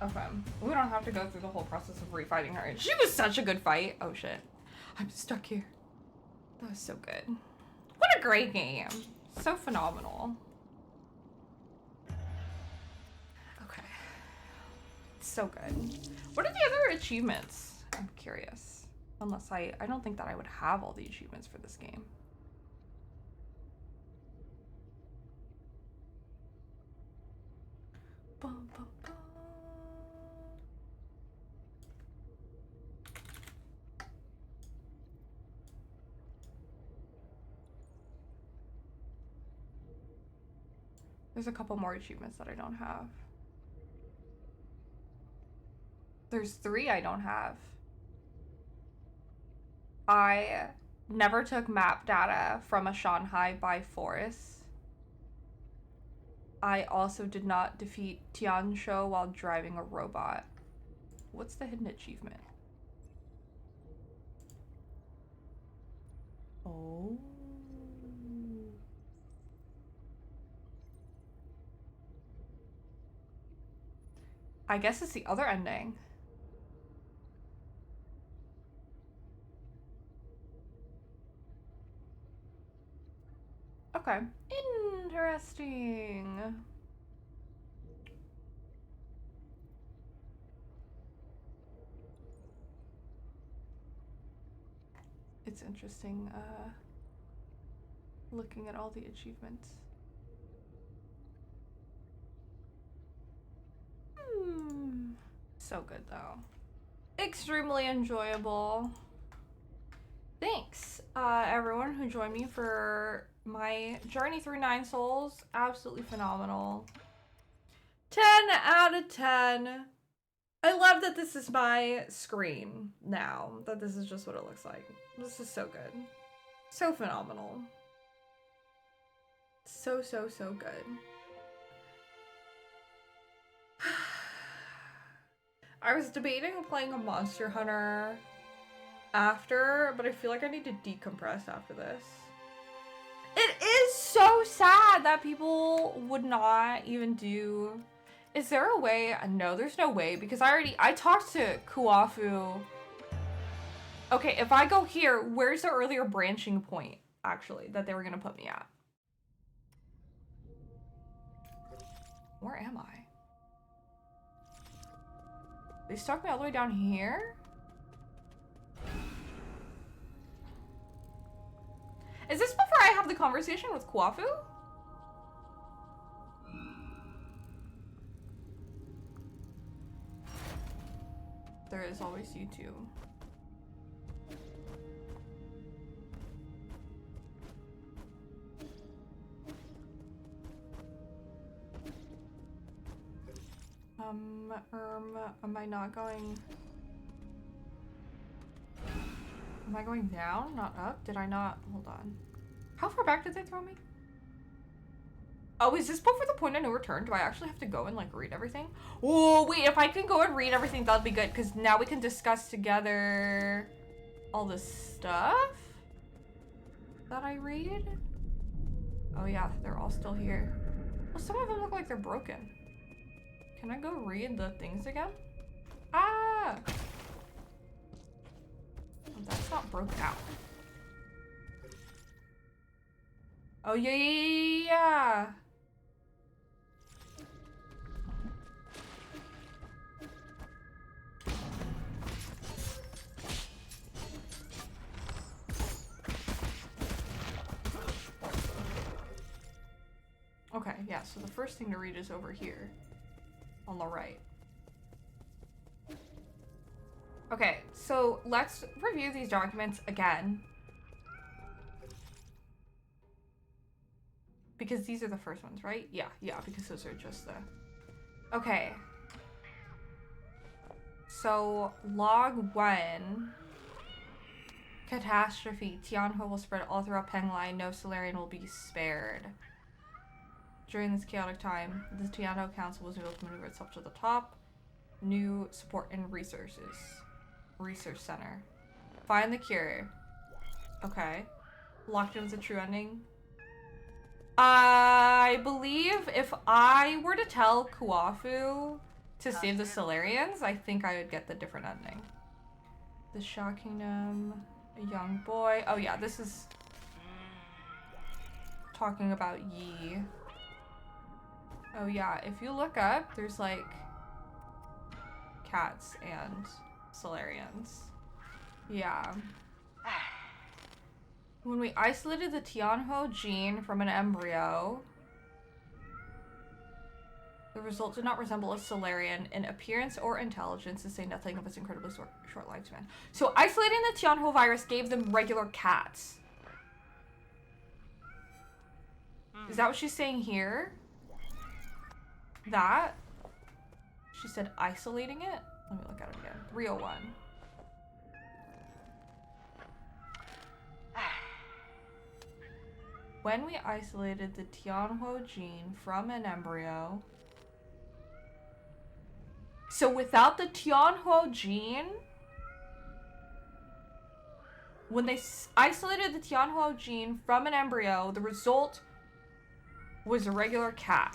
Okay. We don't have to go through the whole process of refighting her. She was such a good fight. Oh shit. I'm stuck here. That was so good. What a great game. So phenomenal. Okay. So good. What are the other achievements? I'm curious. Unless I don't think that I would have all the achievements for this game. Bum, bum, bum. There's a couple more achievements that I don't have. There's 3 I don't have. I never took map data from a Shanghai by force. I also did not defeat Tian Shou while driving a robot. What's the hidden achievement? Oh. I guess it's the other ending. Okay. Interesting. It's interesting, looking at all the achievements. So good, though. Extremely enjoyable. Thanks, everyone who joined me for my journey through 9 Souls. Absolutely phenomenal. 10 out of 10. I love that this is my screen now, that this is just what it looks like. This is so good. So phenomenal. So, so, so good. I was debating playing a Monster Hunter after, but I feel like I need to decompress after this. It is so sad that people would not even do... Is there a way? No, there's no way, because I talked to Kuafu. Okay, if I go here, where's the earlier branching point, actually, that they were gonna put me at? Where am I? They stuck me all the way down here? Is this before I have the conversation with Kuafu? There is always YouTube. Am I not going? Am I going down, not up? Did I not? Hold on. How far back did they throw me? Oh, is this before the point of no return? Do I actually have to go and like read everything? Oh, wait, if I can go and read everything, that'll be good, because now we can discuss together all the stuff that I read. Oh yeah, they're all still here. Well, some of them look like they're broken. Can I go read the things again? Ah! Oh, that's not broken out. Oh, yeah. Okay, yeah, so the first thing to read is over here on the right. Okay, so let's review these documents again. Because these are the first ones, right? Yeah, because those are just the... Okay. So, log 1. Catastrophe. Tianhe will spread all throughout Penglai. No Solarian will be spared. During this chaotic time, the Tianhe Council was able to maneuver itself to the top. New support and resources. Research center. Find the cure. Okay. Locked in with a true ending. I believe if I were to tell Kuafu to save the Solarians, I think I would get the different ending. The Shaw Kingdom, a young boy. Oh yeah, this is talking about Yi. Oh yeah, if you look up, there's like cats and Solarians. Yeah. When we isolated the Tianhuo gene from an embryo, the result did not resemble a Solarian in appearance or intelligence, to say nothing of its incredibly short lifespan. So isolating the Tianhuo virus gave them regular cats. Is that what she's saying here? That? She said isolating it? Let me look at it again. 301. When we isolated the Tianhuo gene from an embryo... So without the Tianhuo gene... When they isolated the Tianhuo gene from an embryo, the result was a regular cat.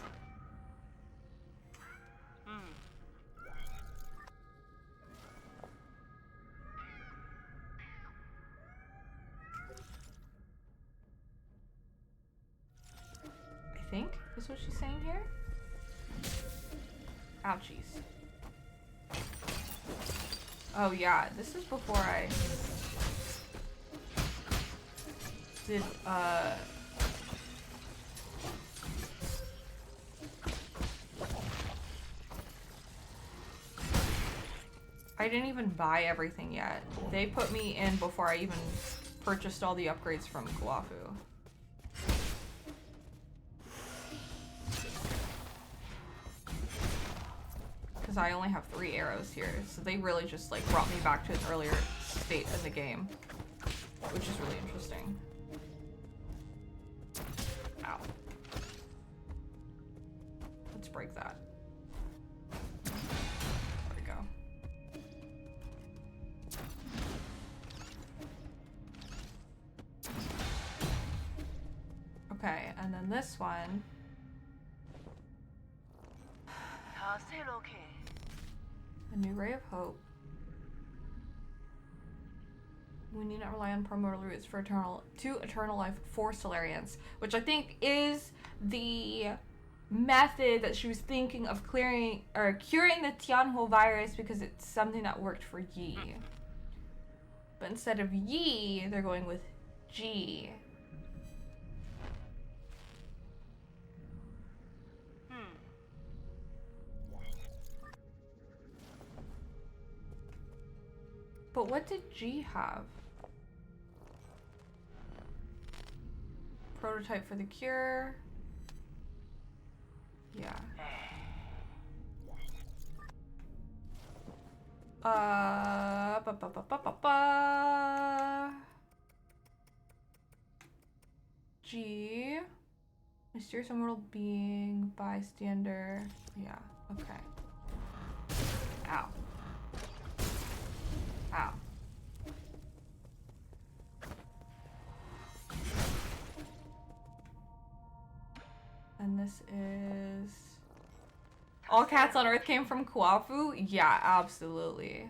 I think is what she's saying here. Ouchies. Oh yeah, this is before I did I didn't even buy everything yet. They put me in before I even purchased all the upgrades from Kuafu. Because I only have 3 arrows here, so they really just like brought me back to an earlier state in the game, which is really interesting. Ow. Let's break that. There we go. Okay, and then this one. A new ray of hope. We need not rely on primordial roots for eternal life for Solarians, which I think is the method that she was thinking of curing the Tianhuo virus, because it's something that worked for Yi. But instead of Yi, they're going with G. But what did G have? Prototype for the cure. Yeah. G. Mysterious immortal being, bystander. Yeah, okay. Ow. Ow. And this is... All cats on Earth came from Kuafu? Yeah, absolutely.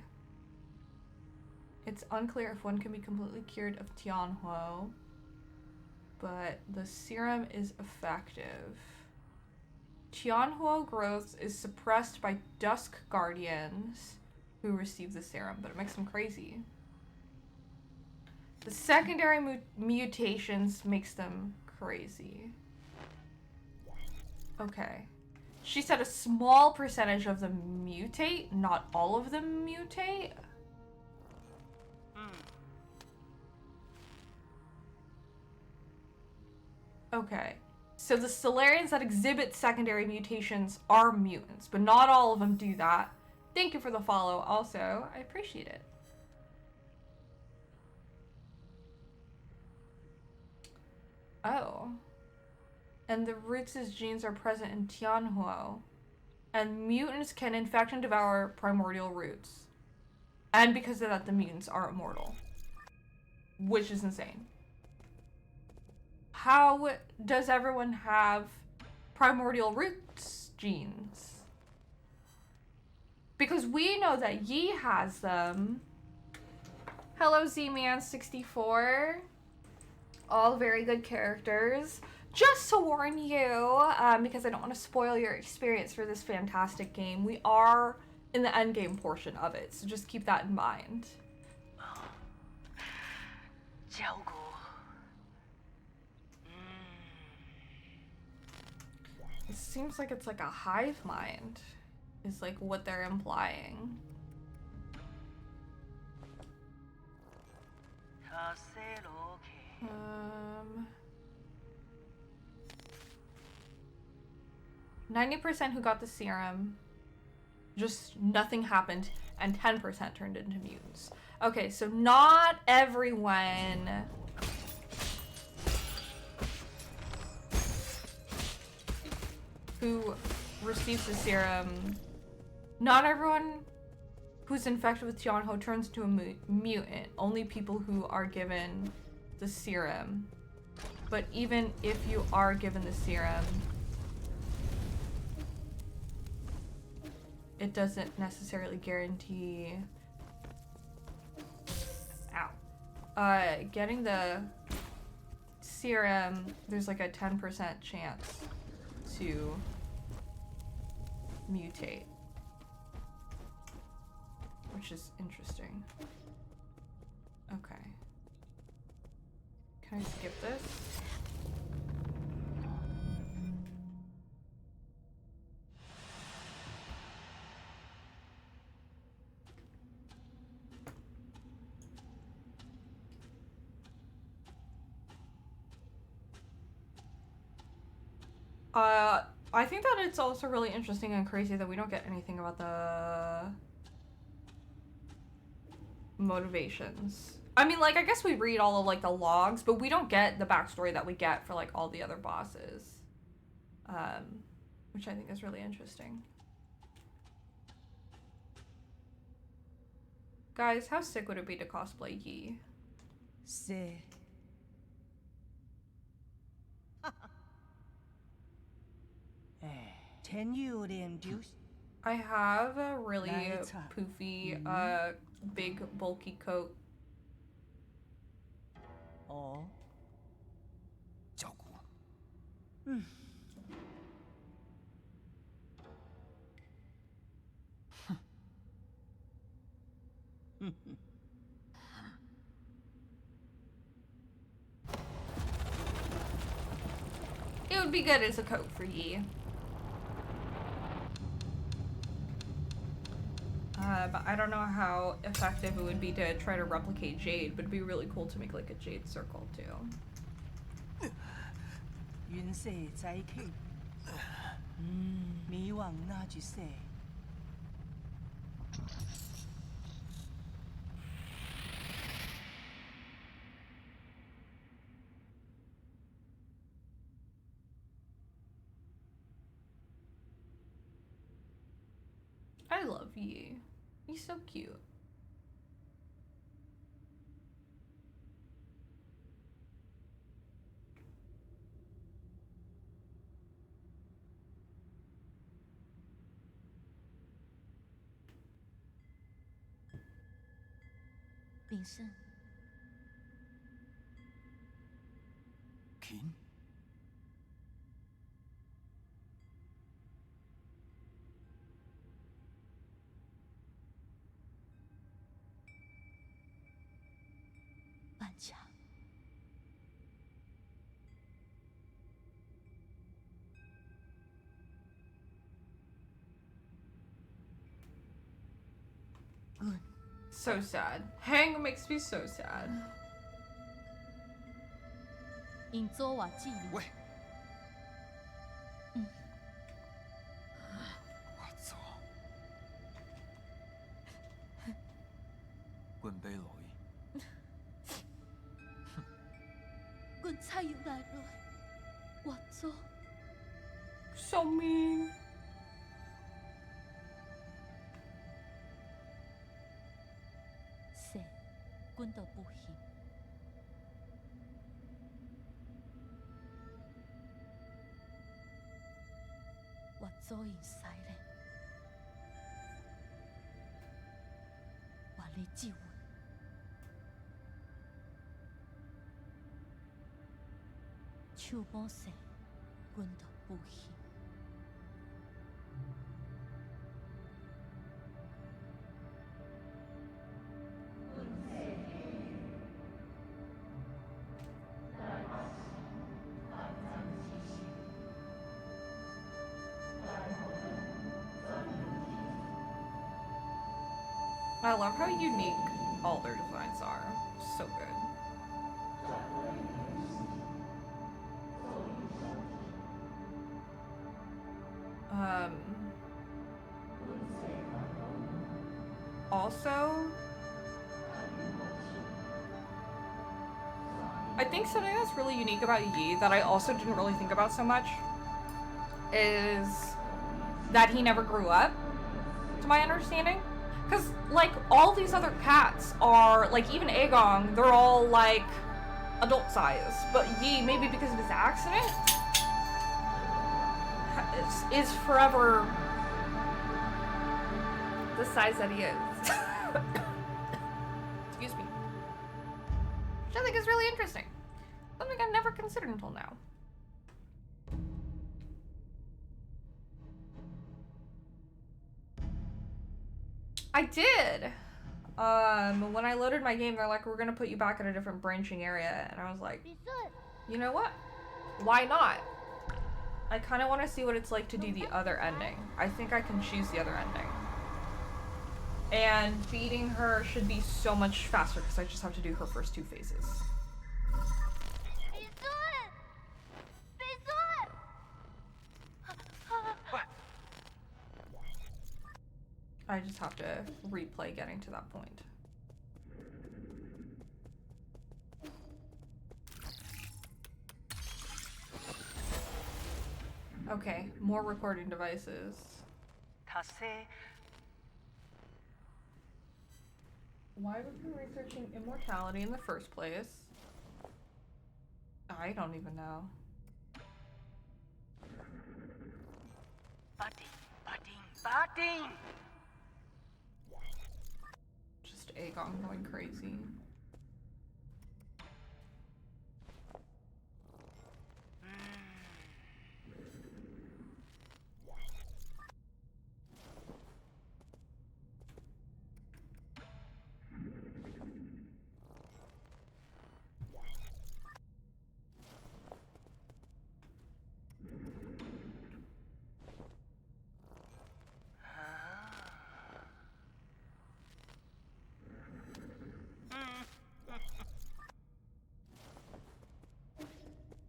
It's unclear if one can be completely cured of Tianhuo, but the serum is effective. Tianhuo growth is suppressed by Dusk Guardians who receive the serum, but it makes them crazy. The secondary mutations makes them crazy. Okay. She said a small percentage of them mutate, not all of them mutate. Okay. So the Solarians that exhibit secondary mutations are mutants, but not all of them do that. Thank you for the follow also. I appreciate it. Oh. And the roots' genes are present in Tianhuo. And mutants can infect and devour primordial roots. And because of that, the mutants are immortal. Which is insane. How does everyone have primordial roots genes? Because we know that Yi has them. Hello, Z-Man64. All very good characters. Just to warn you, because I don't want to spoil your experience for this fantastic game, we are in the endgame portion of it, so just keep that in mind. It seems like it's like a hive mind, is like what they're implying. 90% who got the serum, just nothing happened, and 10% turned into mutants. Okay, so not everyone who receives the serum, not everyone who's infected with Tianho turns into a mutant. Only people who are given the serum. But even if you are given the serum, it doesn't necessarily guarantee... Ow. Getting the serum, there's like a 10% chance to mutate. Which is interesting. Okay. Can I skip this? I think that it's also really interesting and crazy that we don't get anything about the motivations. I mean, like, I guess we read all of, like, the logs, but we don't get the backstory that we get for, like, all the other bosses. Which I think is really interesting. Guys, how sick would it be to cosplay Yi? Say. I have a really poofy, big, bulky coat. Oh. It would be good as a coat for Yi. But I don't know how effective it would be to try to replicate Jade, but it'd be really cool to make like a Jade circle too. I love Yi. He's so cute. Kin? So sad. Hang makes me so sad. Wait. What's all? 棍杯老伊。棍差要来了，我做。 So mean. Say, 棍都不行。我做 inside 咧。来救阮。手保险，阮就不去。I love how unique all their designs are. So good. Also, I think something that's really unique about Yi that I also didn't really think about so much is that he never grew up, to my understanding. Because, like, all these other cats are, like, even Aegon, they're all, like, adult size. But Yi, maybe because of his accident, is forever the size that he is. Excuse me. Which I think is really interesting. Something I've never considered until now. I did. When I loaded my game, they're like, we're gonna put you back in a different branching area. And I was like, you know what? Why not? I kind of want to see what it's like to do the other ending. I think I can choose the other ending. And beating her should be so much faster because I just have to do her first 2 phases. I just have to replay getting to that point. Okay, more recording devices. Why were you researching immortality in the first place? I don't even know. Just Aegon going crazy.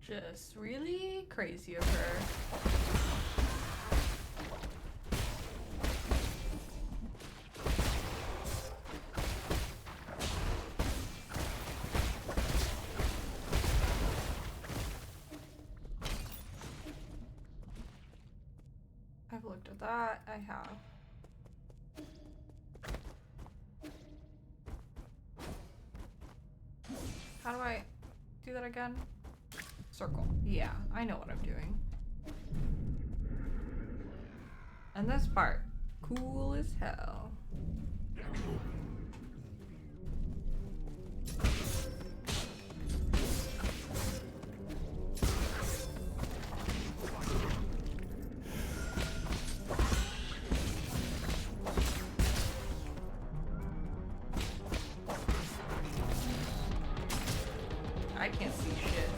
Just really crazy of her. I've looked at that. I have. How do I do that again? Circle. Yeah, I know what I'm doing. And this part, cool as hell. I can't see shit.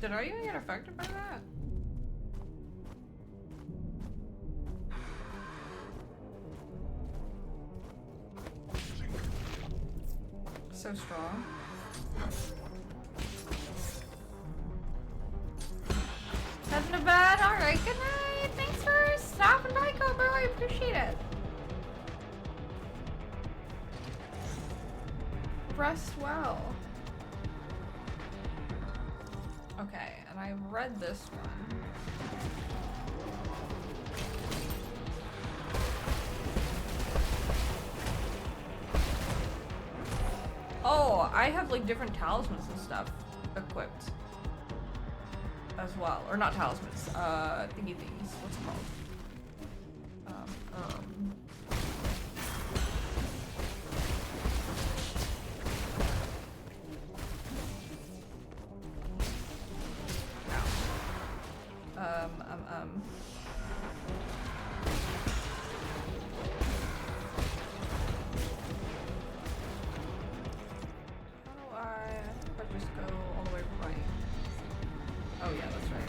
Did I even get affected by that? So strong. Heading to bed. Alright, good night. Thanks for stopping by, Cobra. I appreciate it. Rest well. Okay, and I read this one. Oh, I have like different talismans and stuff equipped as well. Or not talismans, thingy things. What's it called? How do I just go all the way right? Oh yeah, that's right.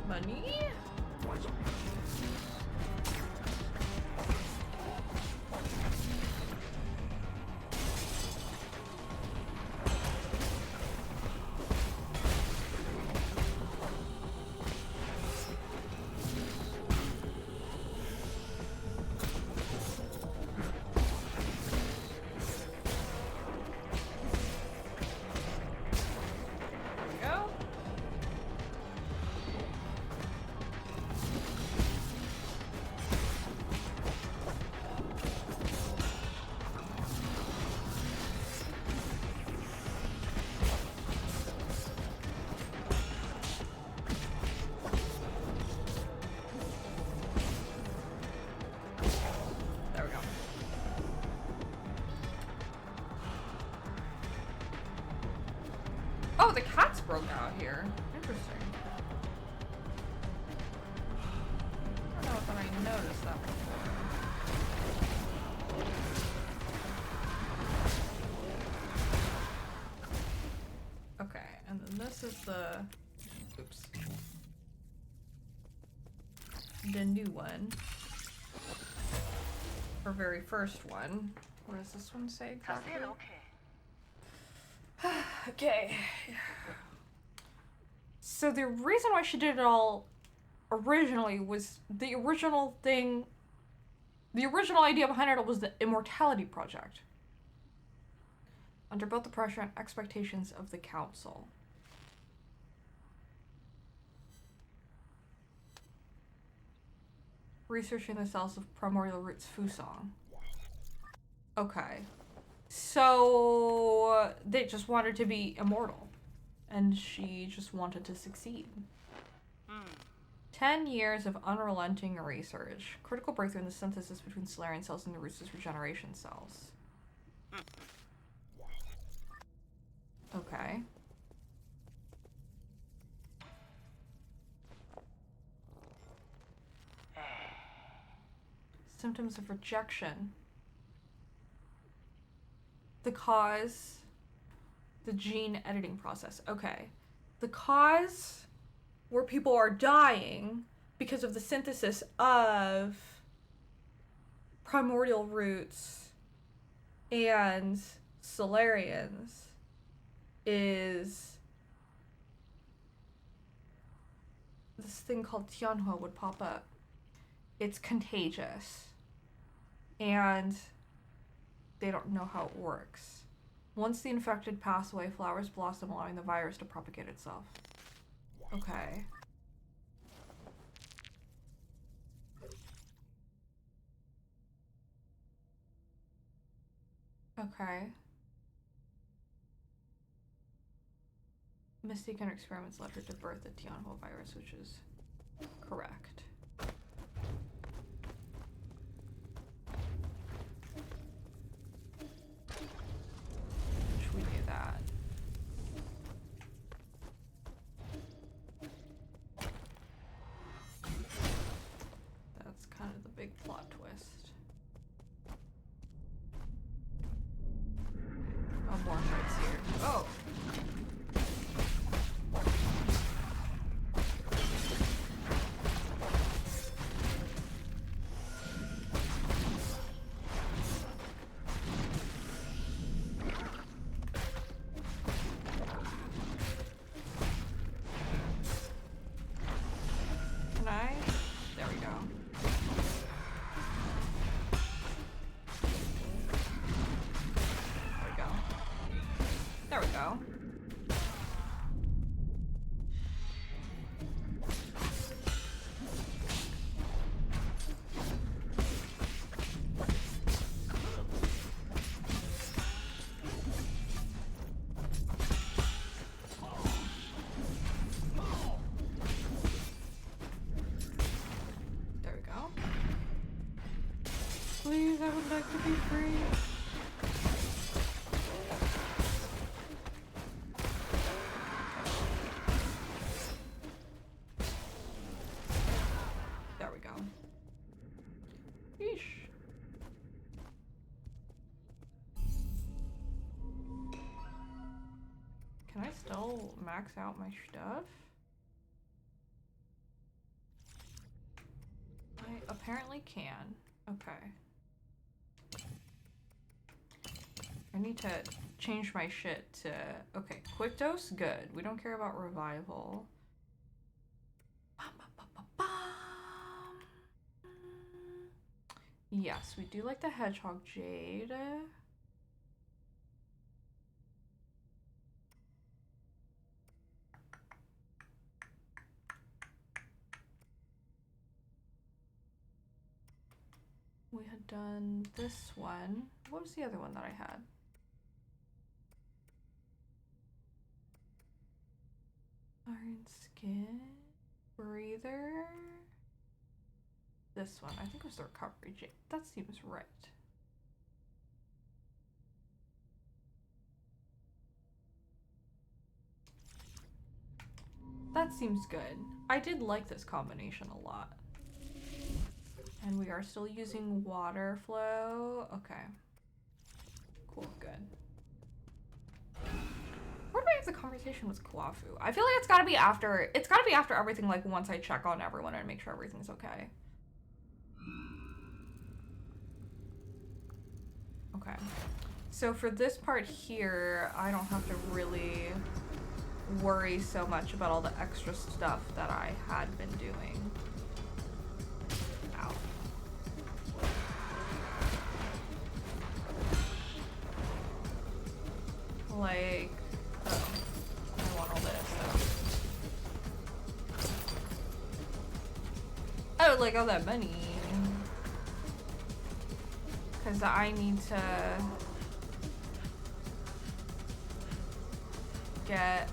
Money? Oh, the cats broke out here. Interesting. I don't know if I noticed that before. Okay, and then this is the... Oops. The new one. Our very first one. What does this one say exactly? Okay. So the reason why she did it all originally was the original thing, the original idea behind it was the Immortality Project. Under both the pressure and expectations of the council. Researching the cells of primordial roots Fusong. Okay. So they just wanted to be immortal. And she just wanted to succeed. 10 years of unrelenting research. Critical breakthrough in the synthesis between Solarian cells and the roots of regeneration cells. Okay. Symptoms of rejection. The cause, the gene editing process. Okay. The cause where people are dying because of the synthesis of primordial roots and Solarians is this thing called Tianhua would pop up. It's contagious. And they don't know how it works. Once the infected pass away, flowers blossom, allowing the virus to propagate itself. Okay. Okay. Mistaken experiments led her to birth the Tianhua virus, which is correct. We do that. Please, I would like to be free. There we go. Yeesh. Can I still max out my stuff? I apparently can. Okay. I need to change my shit to... Okay, quick dose, good. We don't care about revival. Yes, we do like the Hedgehog Jade. We had done this one. What was the other one that I had? Iron Skin. Breather. This one. I think it was the Recovery Jade. That seems right. That seems good. I did like this combination a lot. And we are still using water flow. Okay. Cool, good. Where do I have the conversation with Kwafu? I feel like it's gotta be after everything, like once I check on everyone and make sure everything's okay. Okay. So for this part here, I don't have to really worry so much about all the extra stuff that I had been doing. Ow. Like, oh, I want all this, so. Oh, like all that money. Because I need to get...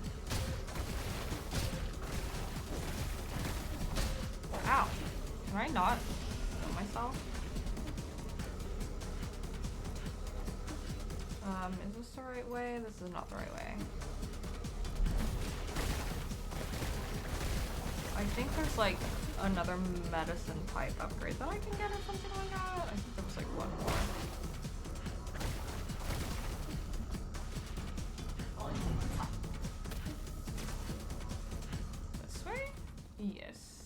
Ow. Can I not kill myself? Is this the right way? This is not the right way. I think there's like another medicine pipe upgrade that I can get or something like that. I think there was like one more. This way? Yes.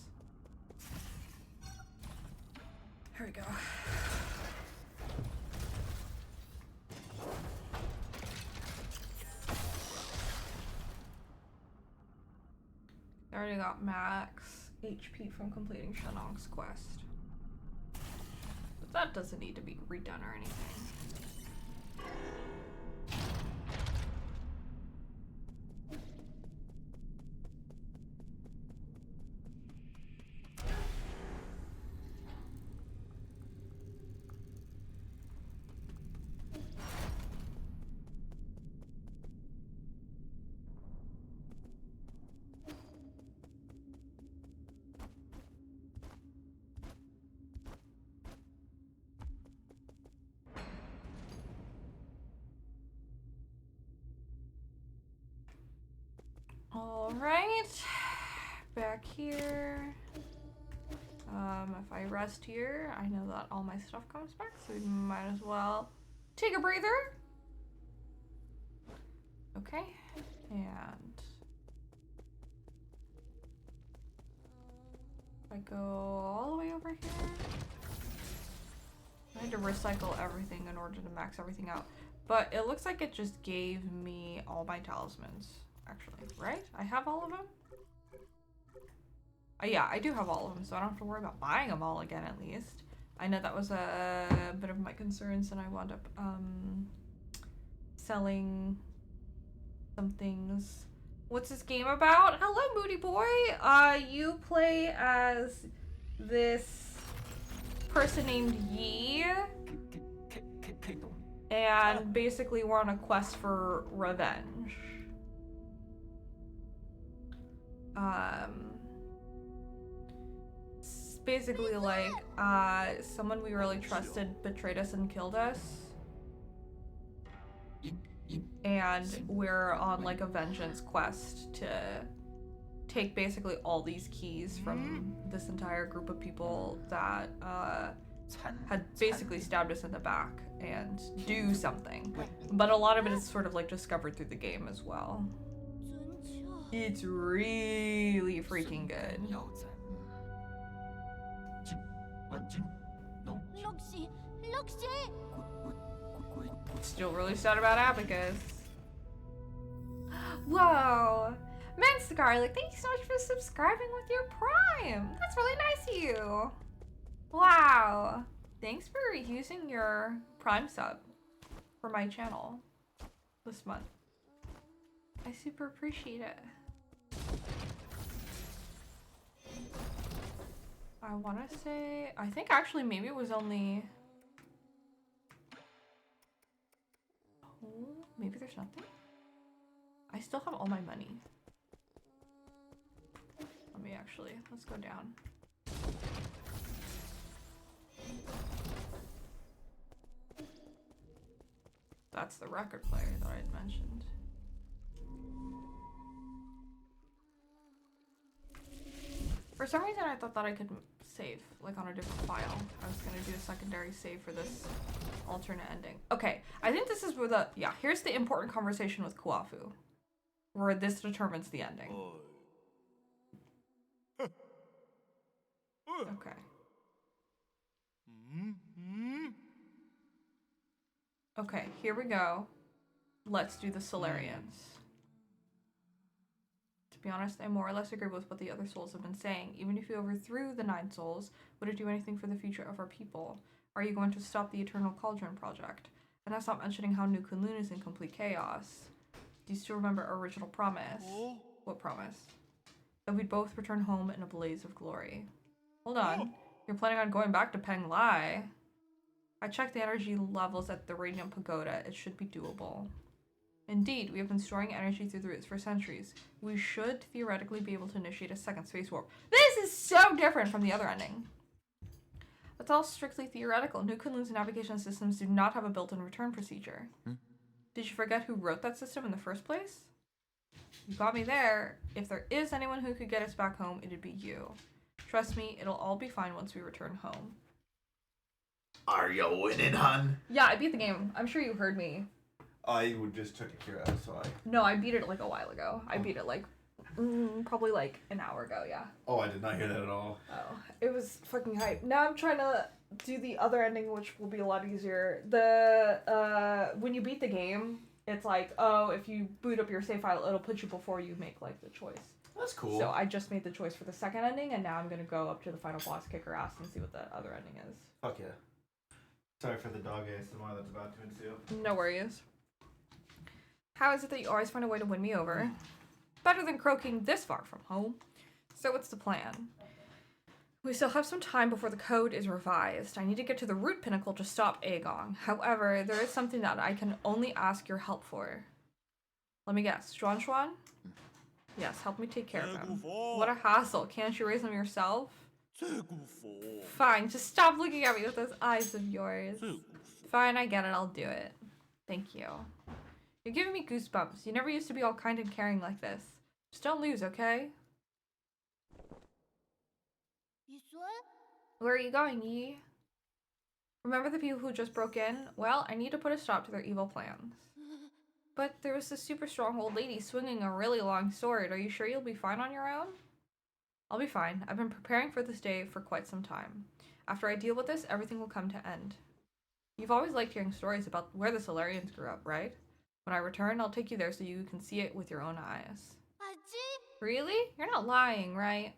Here we go. I already got max HP from completing Shanong's quest. But that doesn't need to be redone or anything. Alright, back here. If I rest here, I know that all my stuff comes back, so we might as well take a breather. Okay, and if I go all the way over here, I had to recycle everything in order to max everything out, but it looks like it just gave me all my talismans. Actually, right? I have all of them? Yeah, I do have all of them, so I don't have to worry about buying them all again, at least. I know that was a bit of my concerns, and I wound up, selling some things. What's this game about? Hello, Moody Boy! You play as this person named Yi, and basically we're on a quest for revenge. basically like someone we really trusted betrayed us and killed us. And we're on like a vengeance quest to take basically all these keys from this entire group of people that had basically stabbed us in the back and do something. But a lot of it is sort of like discovered through the game as well. It's really freaking good. 럭시. Still really sad about Abacus. Whoa! Man's Garlic, thank you so much for subscribing with your Prime! That's really nice of you! Wow! Thanks for using your Prime sub for my channel this month. I super appreciate it. I want to say... I think actually maybe it was only... Oh, maybe there's nothing? I still have all my money. Let me actually... Let's go down. That's the record player that I had mentioned. For some reason I thought that I could save, like on a different file. I was gonna do a secondary save for this alternate ending. Okay, I think this is where the, yeah, here's the important conversation with Kuafu. Where this determines the ending. Okay. Okay, here we go. Let's do the Solarians. To be honest, I more or less agree with what the other souls have been saying. Even if you overthrew the 9 souls, would it do anything for the future of our people? Are you going to stop the Eternal Cauldron project? And that's not mentioning how New Kunlun is in complete chaos. Do you still remember our original promise? What promise? That we'd both return home in a blaze of glory. Hold on. You're planning on going back to Peng Lai? I checked the energy levels at the Radiant Pagoda. It should be doable. Indeed, we have been storing energy through the roots for centuries. We should theoretically be able to initiate a second space warp. This is so different from the other ending. It's all strictly theoretical. New Kunlun's navigation systems do not have a built-in return procedure. Did you forget who wrote that system in the first place? You got me there. If there is anyone who could get us back home, it'd be you. Trust me, it'll all be fine once we return home. Are you winning, hun? Yeah, I beat the game. I'm sure you heard me. I just took Akira, so I... No, I beat it like a while ago. I beat it like, probably like an hour ago, yeah. Oh, I did not hear that at all. Oh, it was fucking hype. Now I'm trying to do the other ending, which will be a lot easier. The, when you beat the game, it's like, oh, if you boot up your save file, it'll put you before you make, like, the choice. That's cool. So I just made the choice for the second ending, and now I'm gonna go up to the final boss, kick her ass, and see what the other ending is. Fuck yeah. Sorry for the dog ASMR that's about to ensue. No worries. How is it that you always find a way to win me over? Better than croaking this far from home. So what's the plan? We still have some time before the code is revised. I need to get to the root pinnacle to stop Aegon. However, there is something that I can only ask your help for. Let me guess. Xuan Xuan? Yes, help me take care of him. What a hassle. Can't you raise him yourself? Fine, just stop looking at me with those eyes of yours. Fine, I get it. I'll do it. Thank you. You're giving me goosebumps. You never used to be all kind and caring like this. Just don't lose, okay? Where are you going, Yi? Remember the people who just broke in? Well, I need to put a stop to their evil plans. But there was this super strong old lady swinging a really long sword. Are you sure you'll be fine on your own? I'll be fine. I've been preparing for this day for quite some time. After I deal with this, everything will come to end. You've always liked hearing stories about where the Solarians grew up, right? When I return, I'll take you there so you can see it with your own eyes. Really? You're not lying, right?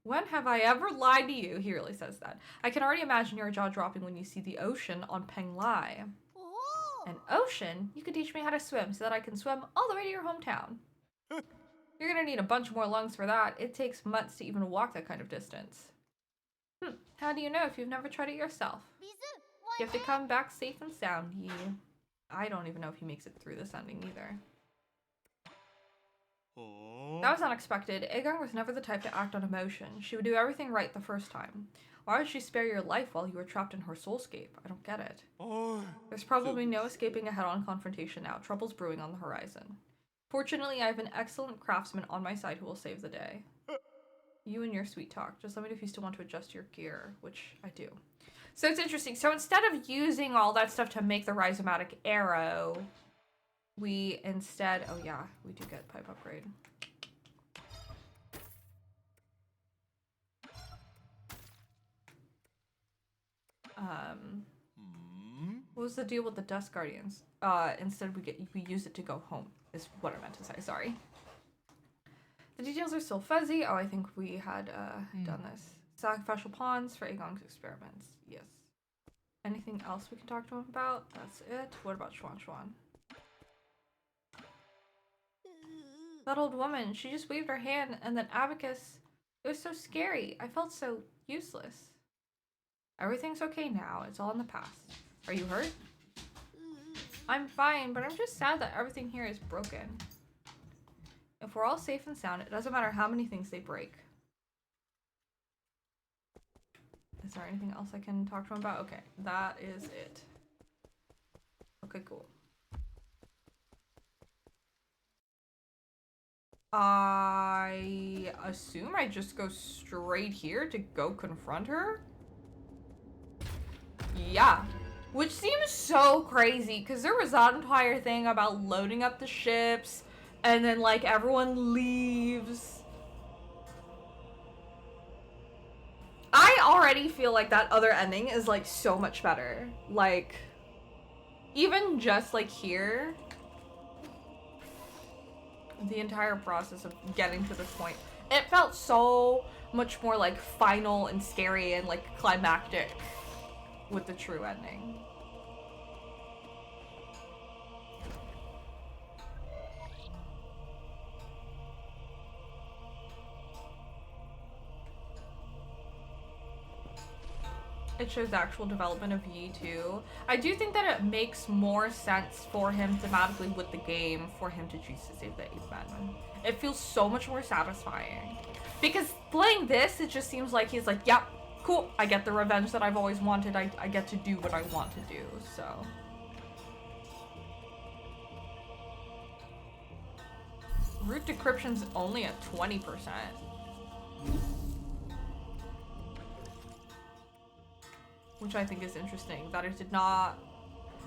When have I ever lied to you? He really says that. I can already imagine your jaw dropping when you see the ocean on Peng Lai. An ocean? You could teach me how to swim so that I can swim all the way to your hometown. You're gonna need a bunch more lungs for that. It takes months to even walk that kind of distance. How do you know if you've never tried it yourself? You have to come back safe and sound, Yi. I don't even know if he makes it through this ending either. That was unexpected. Aegon was never the type to act on emotion. She would do everything right the first time. Why would she spare your life while you were trapped in her soulscape? I don't get it. There's probably no escaping a head-on confrontation now. Trouble's brewing on the horizon. Fortunately, I have an excellent craftsman on my side who will save the day. You and your sweet talk. Just let me know if you still want to adjust your gear, which I do. So it's interesting. So instead of using all that stuff to make the rhizomatic arrow, we instead... Oh yeah, we do get pipe upgrade. What was the deal with the Dust Guardians? Instead we use it to go home, is what I meant to say, sorry. The details are still fuzzy. Oh, I think we had done this. Sacrificial pawns for Aegon's experiments. Yes. Anything else we can talk to him about? That's it. What about Schwan Schwan? That old woman, she just waved her hand and then Abacus. It was so scary. I felt so useless. Everything's okay now. It's all in the past. Are you hurt? I'm fine, but I'm just sad that everything here is broken. If we're all safe and sound, it doesn't matter how many things they break. Is there anything else I can talk to him about? Okay, that is it. Okay, cool. I assume I just go straight here to go confront her? Yeah. Which seems so crazy, because there was that entire thing about loading up the ships, and then, like, everyone leaves. I already feel like that other ending is, like, so much better. Like, even just, like, here, the entire process of getting to this point, it felt so much more, like, final and scary and, like, climactic with the true ending. It shows the actual development of Yi too. I do think that it makes more sense for him thematically with the game for him to choose to save the 8th man. It feels so much more satisfying. Because playing this, it just seems like he's like, yep, cool, I get the revenge that I've always wanted. I get to do what I want to do, so. Root decryption's only at 20%. Which I think is interesting, that it did not,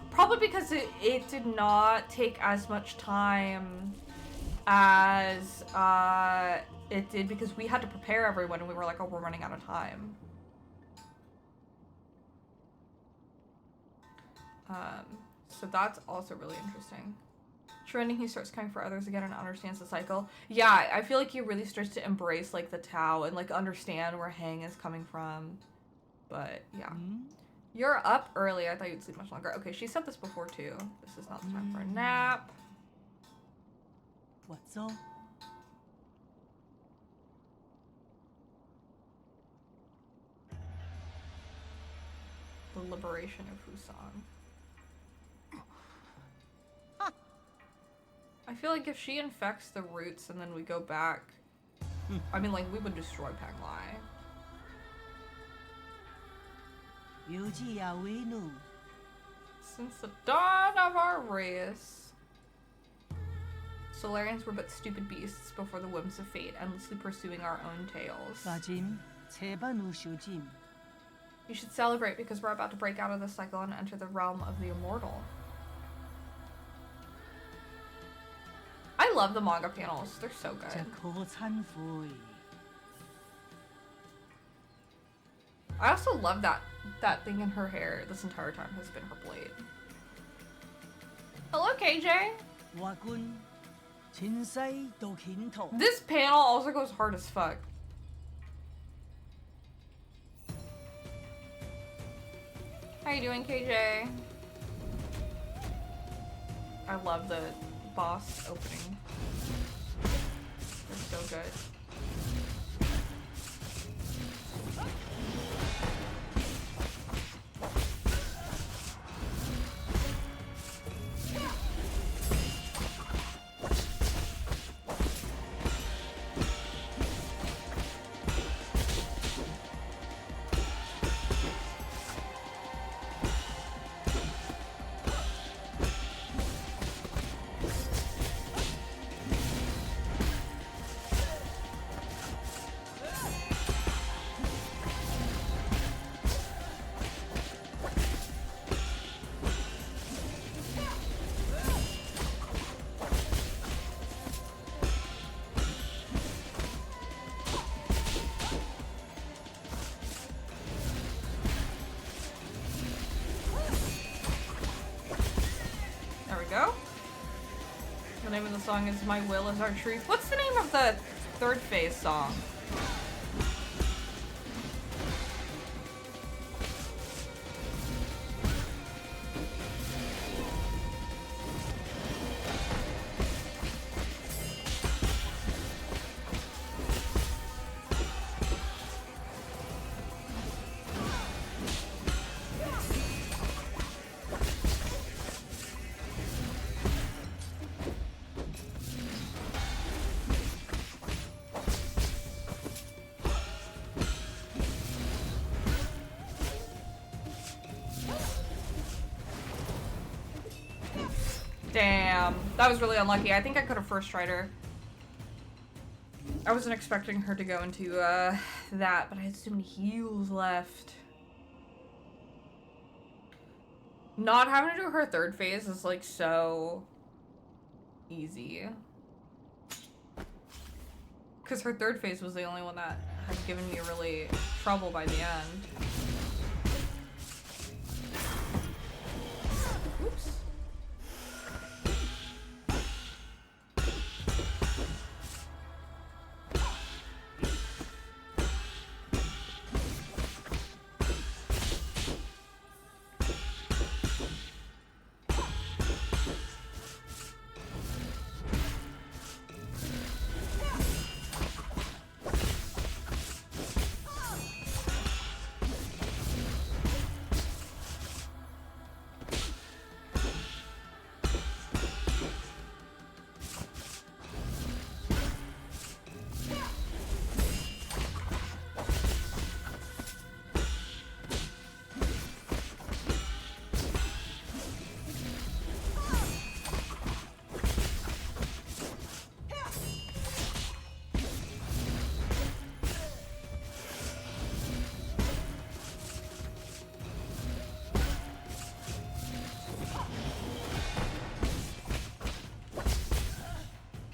probably because it did not take as much time as it did, because we had to prepare everyone and we were like, oh, we're running out of time. So that's also really interesting. Trending, he starts caring for others again and understands the cycle. Yeah, I feel like he really starts to embrace like the Tao and like understand where Hang is coming from. But yeah. You're up early. I thought you'd sleep much longer. Okay, she said this before too. This is not the time for a nap. What's all? The liberation of Fusan. I feel like if she infects the roots and then we go back, I mean, like, we would destroy Panglai. Since the dawn of our race, Solarians were but stupid beasts before the whims of fate, endlessly pursuing our own tails. You should celebrate because we're about to break out of this cycle and enter the realm of the immortal. I love the manga panels. They're so good. I also love that thing in her hair this entire time has been her blade. Hello, KJ. This panel also goes hard as fuck. How you doing, KJ? I love the boss opening. They're so good. song is My Will Is Our Truth. What's the name of the third phase song? Damn, that was really unlucky. I think I could have first tried her. I wasn't expecting her to go into that, but I had so many heals left. Not having to do her third phase is like so easy. Because her third phase was the only one that had given me really trouble by the end. Oops.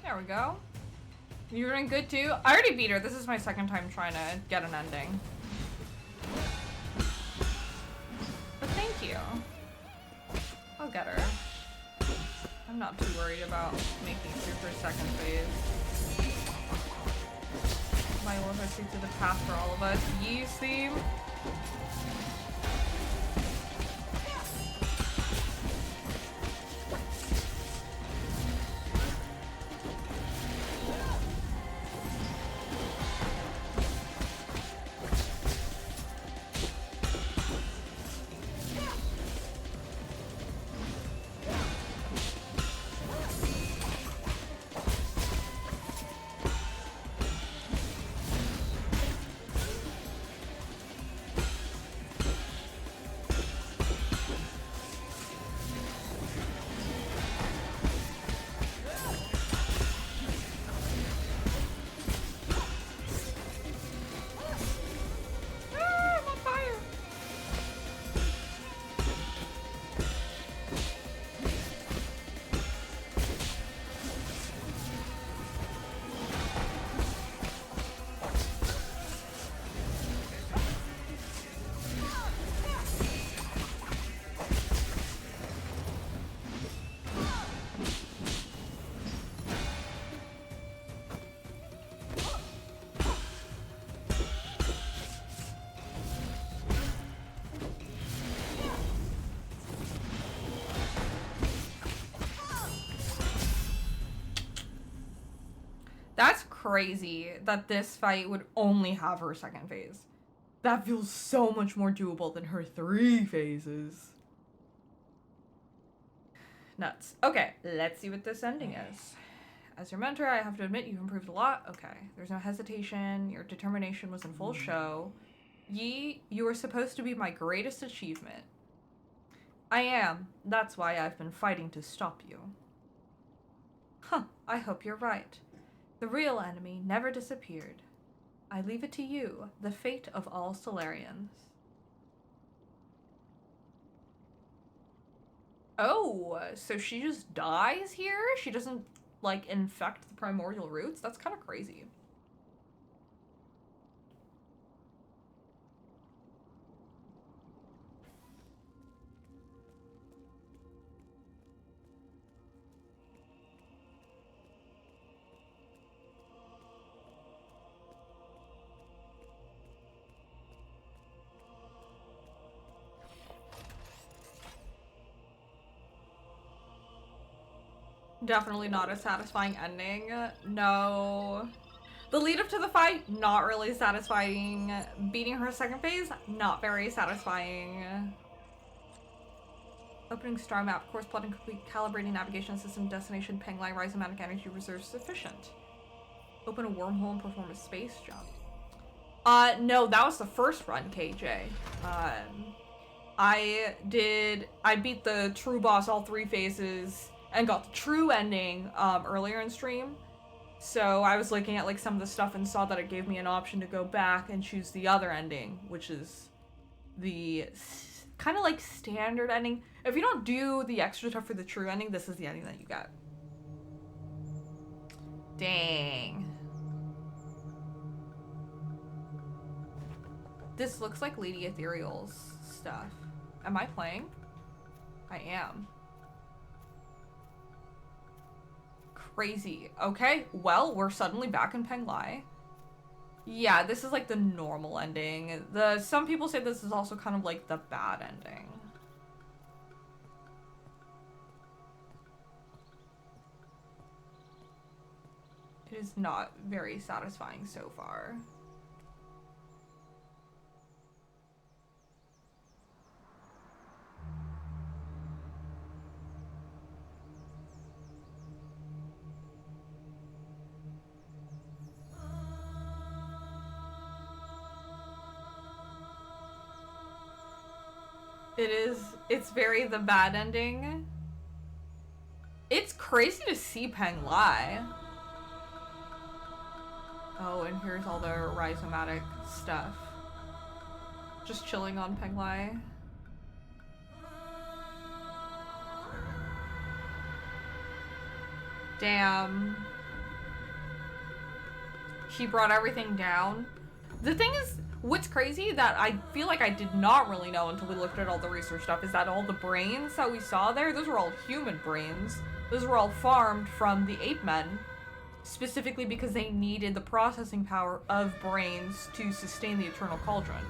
There we go. You're doing good too? I already beat her. This is my second time trying to get an ending. But thank you. I'll get her. I'm not too worried about making it through her second phase. My love has to the path for all of us. Yee's theme. That's crazy that this fight would only have her second phase. That feels so much more doable than her 3 phases. Nuts. Okay, let's see what this ending is. As your mentor, I have to admit you've improved a lot. Okay, there's no hesitation. Your determination was in full show. Yi, you were supposed to be my greatest achievement. I am. That's why I've been fighting to stop you. Huh, I hope you're right. The real enemy never disappeared. I leave it to you, the fate of all Solarians. Oh, so she just dies here? She doesn't, like, infect the primordial roots? That's kind of crazy. Definitely not a satisfying ending. No. The lead up to the fight, not really satisfying. Beating her second phase, not very satisfying. Opening star map, course plotting complete, calibrating navigation system, destination, Penglai, rhizomatic energy reserves sufficient. Open a wormhole and perform a space jump. No, that was the first run, KJ. I beat the true boss all 3 phases and got the true ending earlier in stream. So I was looking at like some of the stuff and saw that it gave me an option to go back and choose the other ending, which is the kind of like standard ending. If you don't do the extra stuff for the true ending, this is the ending that you get. Dang. This looks like Lady Ethereal's stuff. Am I playing? I am. Crazy. Okay, well, we're suddenly back in Penglai. Yeah, this is like the normal ending. Some people say this is also kind of like the bad ending. It is not very satisfying so far. It's very the bad ending. It's crazy to see Penglai. Oh, and here's all the rhizomatic stuff. Just chilling on Penglai. Damn. He brought everything down. The thing is, what's crazy that I feel like I did not really know until we looked at all the research stuff is that all the brains that we saw there, those were all human brains. Those were all farmed from the ape men, specifically because they needed the processing power of brains to sustain the Eternal Cauldron.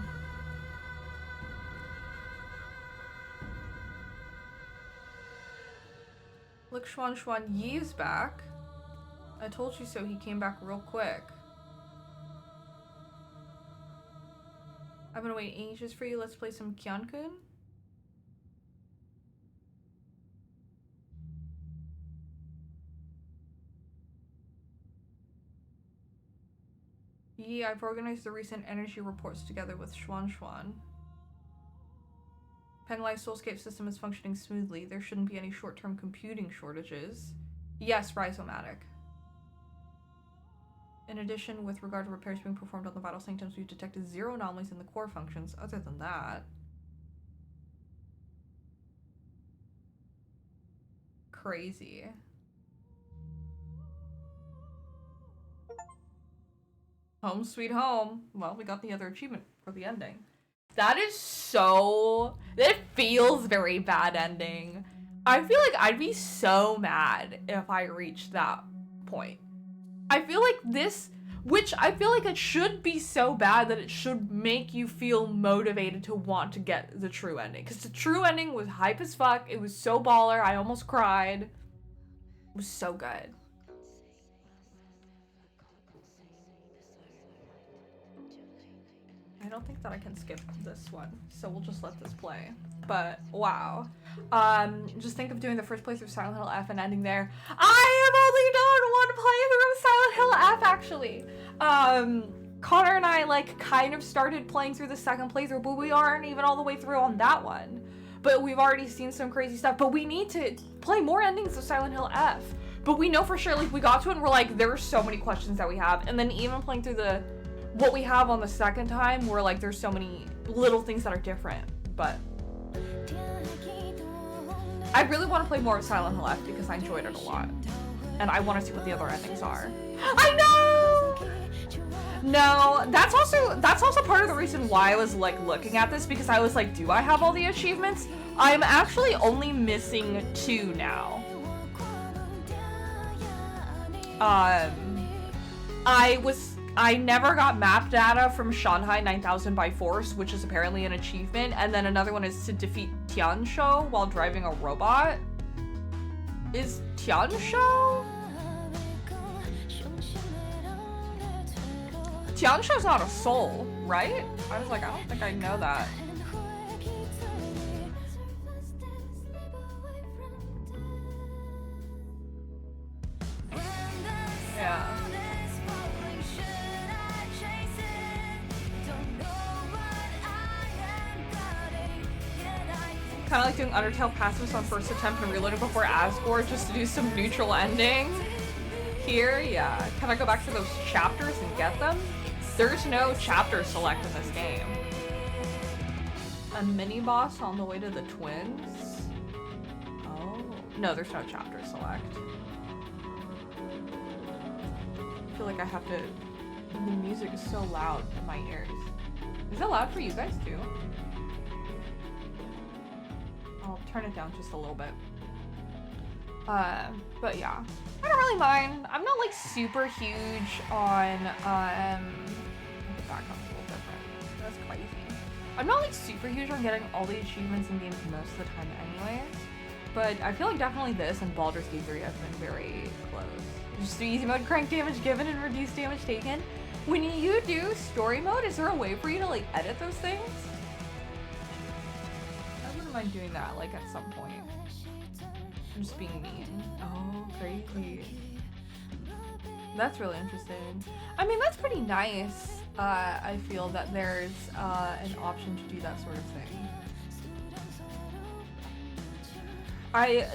Look, Xuan Yi's back. I told you so, he came back real quick. I'm gonna wait ages for you. Let's play some Kyankun. Yeah, I've organized the recent energy reports together with Xuan. Penglai's soulscape system is functioning smoothly. There shouldn't be any short-term computing shortages. Yes, rhizomatic. In addition, with regard to repairs being performed on the vital sanctums, we've detected 0 anomalies in the core functions. Other than that, crazy. Home sweet home. Well, we got the other achievement for the ending. That is so... It feels very bad ending. I feel like I'd be so mad if I reached that point. I feel like this, which I feel like it should be so bad that it should make you feel motivated to want to get the true ending. Because the true ending was hype as fuck. It was so baller. I almost cried. It was so good. I don't think that I can skip this one, so we'll just let this play. But wow. Just think of doing the first playthrough Silent Hill F and ending there. I have only done one playthrough of Silent Hill F actually. Connor and I like kind of started playing through the second playthrough, but we aren't even all the way through on that one. But we've already seen some crazy stuff, but we need to play more endings of Silent Hill F. But we know for sure, like we got to it and we're like, there are so many questions that we have. And then even playing through what we have on the second time, we're like, there's so many little things that are different. But I really want to play more of Silent Hill F because I enjoyed it a lot. And I want to see what the other endings are. I know! No, that's also part of the reason why I was like looking at this, because I was like, do I have all the achievements? I'm actually only missing 2 now. I never got map data from Shanghai 9000 by force, which is apparently an achievement, and then another one is to defeat Tianshou while driving a robot. Is Tianshou? Tianshou's not a soul, right? I was like, I don't think I know that. Yeah. Kind of like doing Undertale passives on first attempt and reloading before Asgore just to do some neutral ending. Here, yeah. Can I go back to those chapters and get them? There's no chapter select in this game. A mini boss on the way to the twins? Oh. No, there's no chapter select. I feel like I have to... The music is so loud in my ears. Is it loud for you guys too? I'll turn it down just a little bit. But yeah. I don't really mind. I'm not like super huge on, the background's a little different. That's crazy. I'm not like super huge on getting all the achievements in games most of the time anyways. But I feel like definitely this and Baldur's Gate 3 have been very close. Just do easy mode, crank damage given and reduce damage taken. When you do story mode, is there a way for you to like edit those things? I wouldn't mind doing that like at some point. I'm just being mean. Oh, crazy. That's really interesting. I mean, that's pretty nice. I feel that there's an option to do that sort of thing.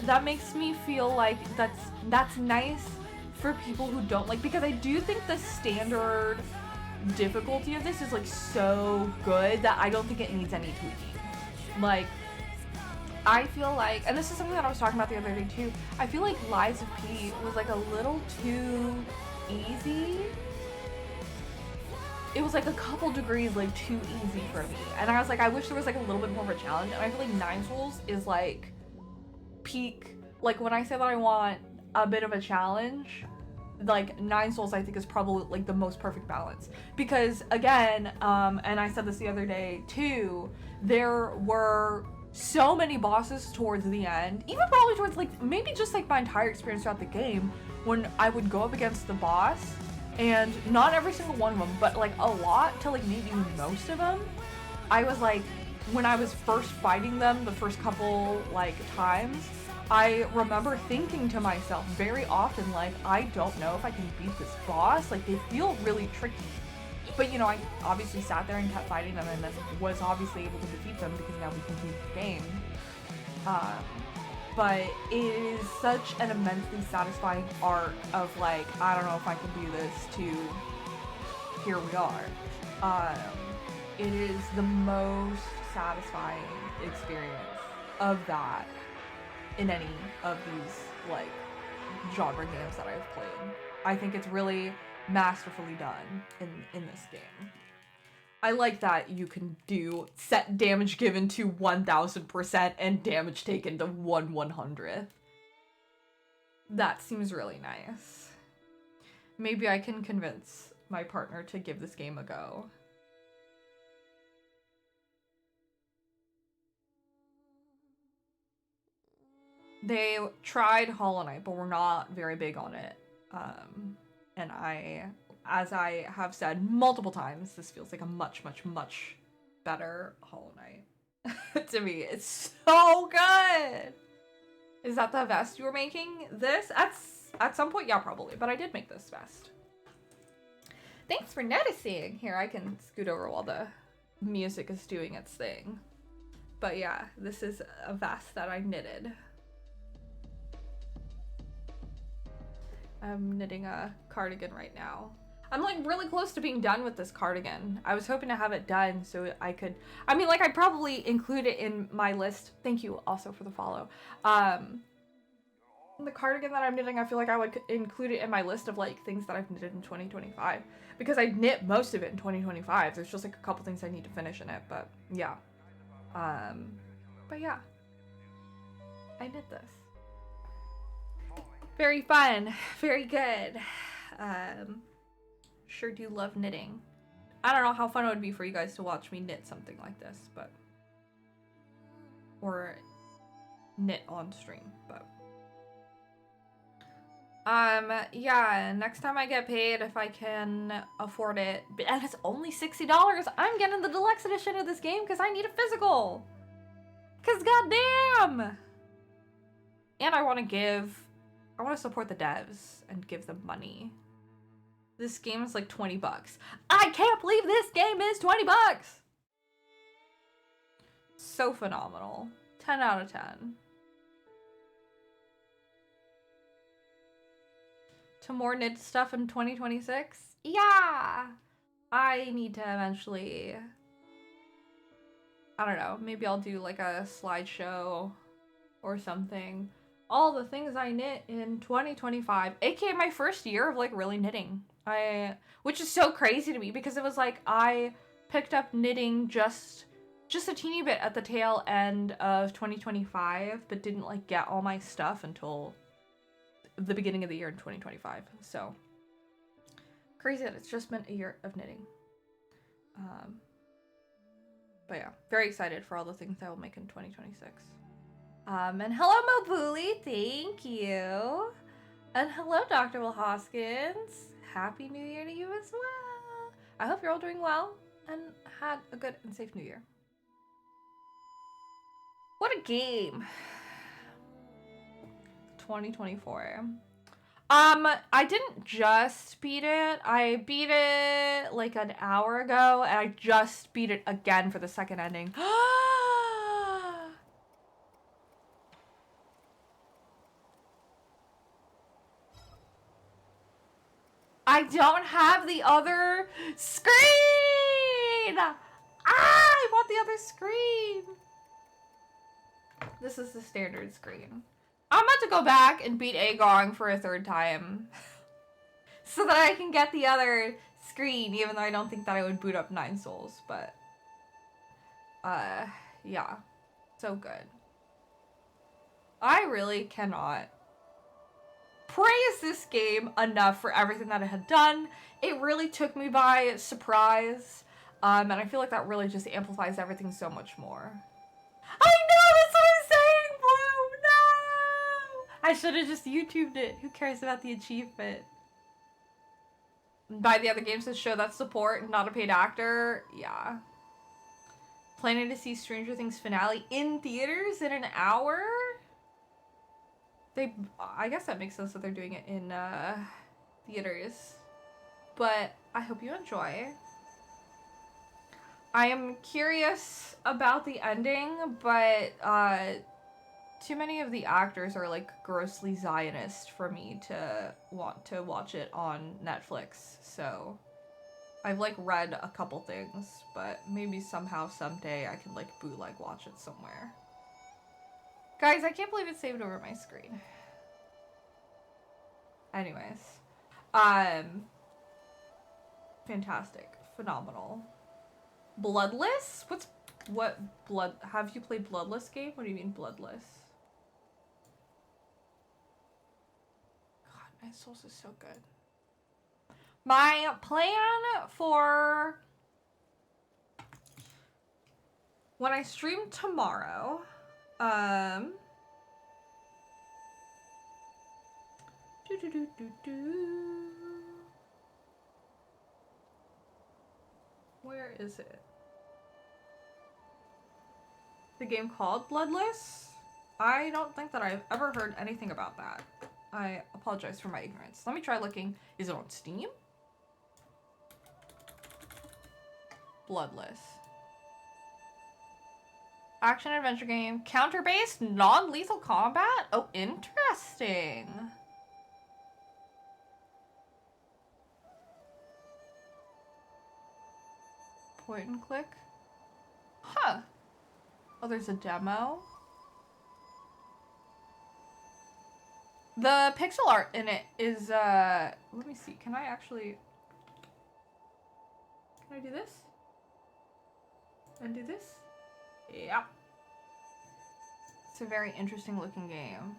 That makes me feel like that's nice for people who don't like, because I do think the standard difficulty of this is like so good that I don't think it needs any tweaking. Like, I feel like, and this is something that I was talking about the other day too, I feel like Lies of P was like a little too easy. It was like a couple degrees like too easy for me. And I was like, I wish there was like a little bit more of a challenge. And I feel like Nine Souls is like peak. Like when I say that I want a bit of a challenge, like Nine Souls I think is probably like the most perfect balance. Because again, and I said this the other day too, there were so many bosses towards the end, even probably towards like maybe just like my entire experience throughout the game, when I would go up against the boss, and not every single one of them, but like a lot to like maybe most of them, I was like, when I was first fighting them the first couple like times, I remember thinking to myself very often, like, I don't know if I can beat this boss, like they feel really tricky. But you know, I obviously sat there and kept fighting them and then was obviously able to defeat them because now we continued the game. But it is such an immensely satisfying arc of like, I don't know if I can do this, to here we are. It is the most satisfying experience of that in any of these like genre games that I've played. I think it's really masterfully done in this game. I like that you can do set damage given to 1000% and damage taken to 1/100th. That seems really nice. Maybe I can convince my partner to give this game a go. They tried Hollow Knight, but were not very big on it. And as I have said multiple times, this feels like a much, much, much better Hollow Knight. To me, it's so good! Is that the vest you were making? This? At some point, yeah, probably. But I did make this vest. Thanks for noticing! Here, I can scoot over while the music is doing its thing. But yeah, this is a vest that I knitted. I'm knitting a cardigan right now. I'm like really close to being done with this cardigan. I was hoping to have it done so I could, I mean, like I'd probably include it in my list. Thank you also for the follow. The cardigan that I'm knitting, I feel like I would include it in my list of like things that I've knitted in 2025, because I knit most of it in 2025. There's just like a couple things I need to finish in it, but yeah. But yeah, I knit this. Very fun, very good. Sure do love knitting. I don't know how fun it would be for you guys to watch me knit something like this, but, or knit on stream, but Yeah, next time I get paid, if I can afford it, and it's only $60, I'm getting the deluxe edition of this game because I need a physical. Because goddamn! And I want to support the devs and give them money. This game is like 20 bucks. I can't believe this game is 20 bucks! So phenomenal. 10 out of 10. To more knit stuff in 2026? Yeah! I need to eventually... I don't know, maybe I'll do like a slideshow or something. All the things I knit in 2025, aka my first year of like really knitting. Which is so crazy to me because it was like I picked up knitting just a teeny bit at the tail end of 2025, but didn't like get all my stuff until the beginning of the year in 2025. So crazy that it's just been a year of knitting. But yeah, very excited for all the things I will make in 2026. And hello Mobuli, thank you. And hello Dr. Will Hoskins. Happy New Year to you as well. I hope you're all doing well and had a good and safe New Year. What a game. 2024. I didn't just beat it. I beat it like an hour ago, and I just beat it again for the second ending. I don't have the other screen! I want the other screen! This is the standard screen. I'm about to go back and beat Agong for a third time. So that I can get the other screen, even though I don't think that I would boot up 9 souls, but... yeah. So good. I really cannot praise this game enough for everything that it had done. It really took me by surprise, and I feel like that really just amplifies everything so much more. I know, that's what I'm saying, Blue! No! I should have just YouTubed it. Who cares about the achievement? Buy the other games to show that support, not a paid actor. Yeah. Planning to see Stranger Things finale in theaters in an hour? I guess that makes sense that they're doing it in theaters. But I hope you enjoy. I am curious about the ending, but too many of the actors are like grossly Zionist for me to want to watch it on Netflix. So I've like read a couple things, but maybe somehow someday I can like bootleg watch it somewhere. Guys, I can't believe it saved over my screen. Anyways, fantastic, phenomenal. Bloodless? Have you played Bloodless game? What do you mean Bloodless? God, Night Souls is so good. My plan for when I stream tomorrow, where is it? The game called Bloodless? I don't think that I've ever heard anything about that. I apologize for my ignorance. Let me try looking. Is it on Steam? Bloodless. Action adventure game. Counter-based, non-lethal combat? Oh, interesting. Point and click? Huh. Oh, there's a demo. The pixel art in it is, let me see. Can I do this? And do this? Yeah. It's a very interesting looking game.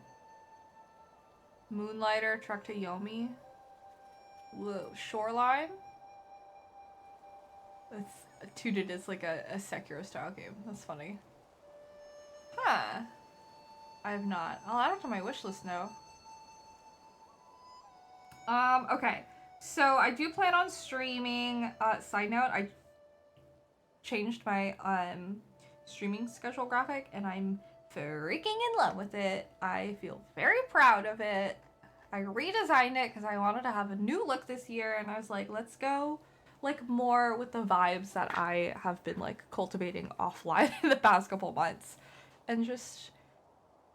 Moonlighter, Trek to Yomi. Whoa, Shoreline? It's tooted as like a Sekiro style game. That's funny. Huh. I have not. I'll add it to my wish list now. Okay. So I do plan on streaming. Side note, I changed my streaming schedule graphic and I'm freaking in love with it. I feel very proud of it. I redesigned it because I wanted to have a new look this year and I was like, let's go like more with the vibes that I have been like cultivating offline in the past couple months and just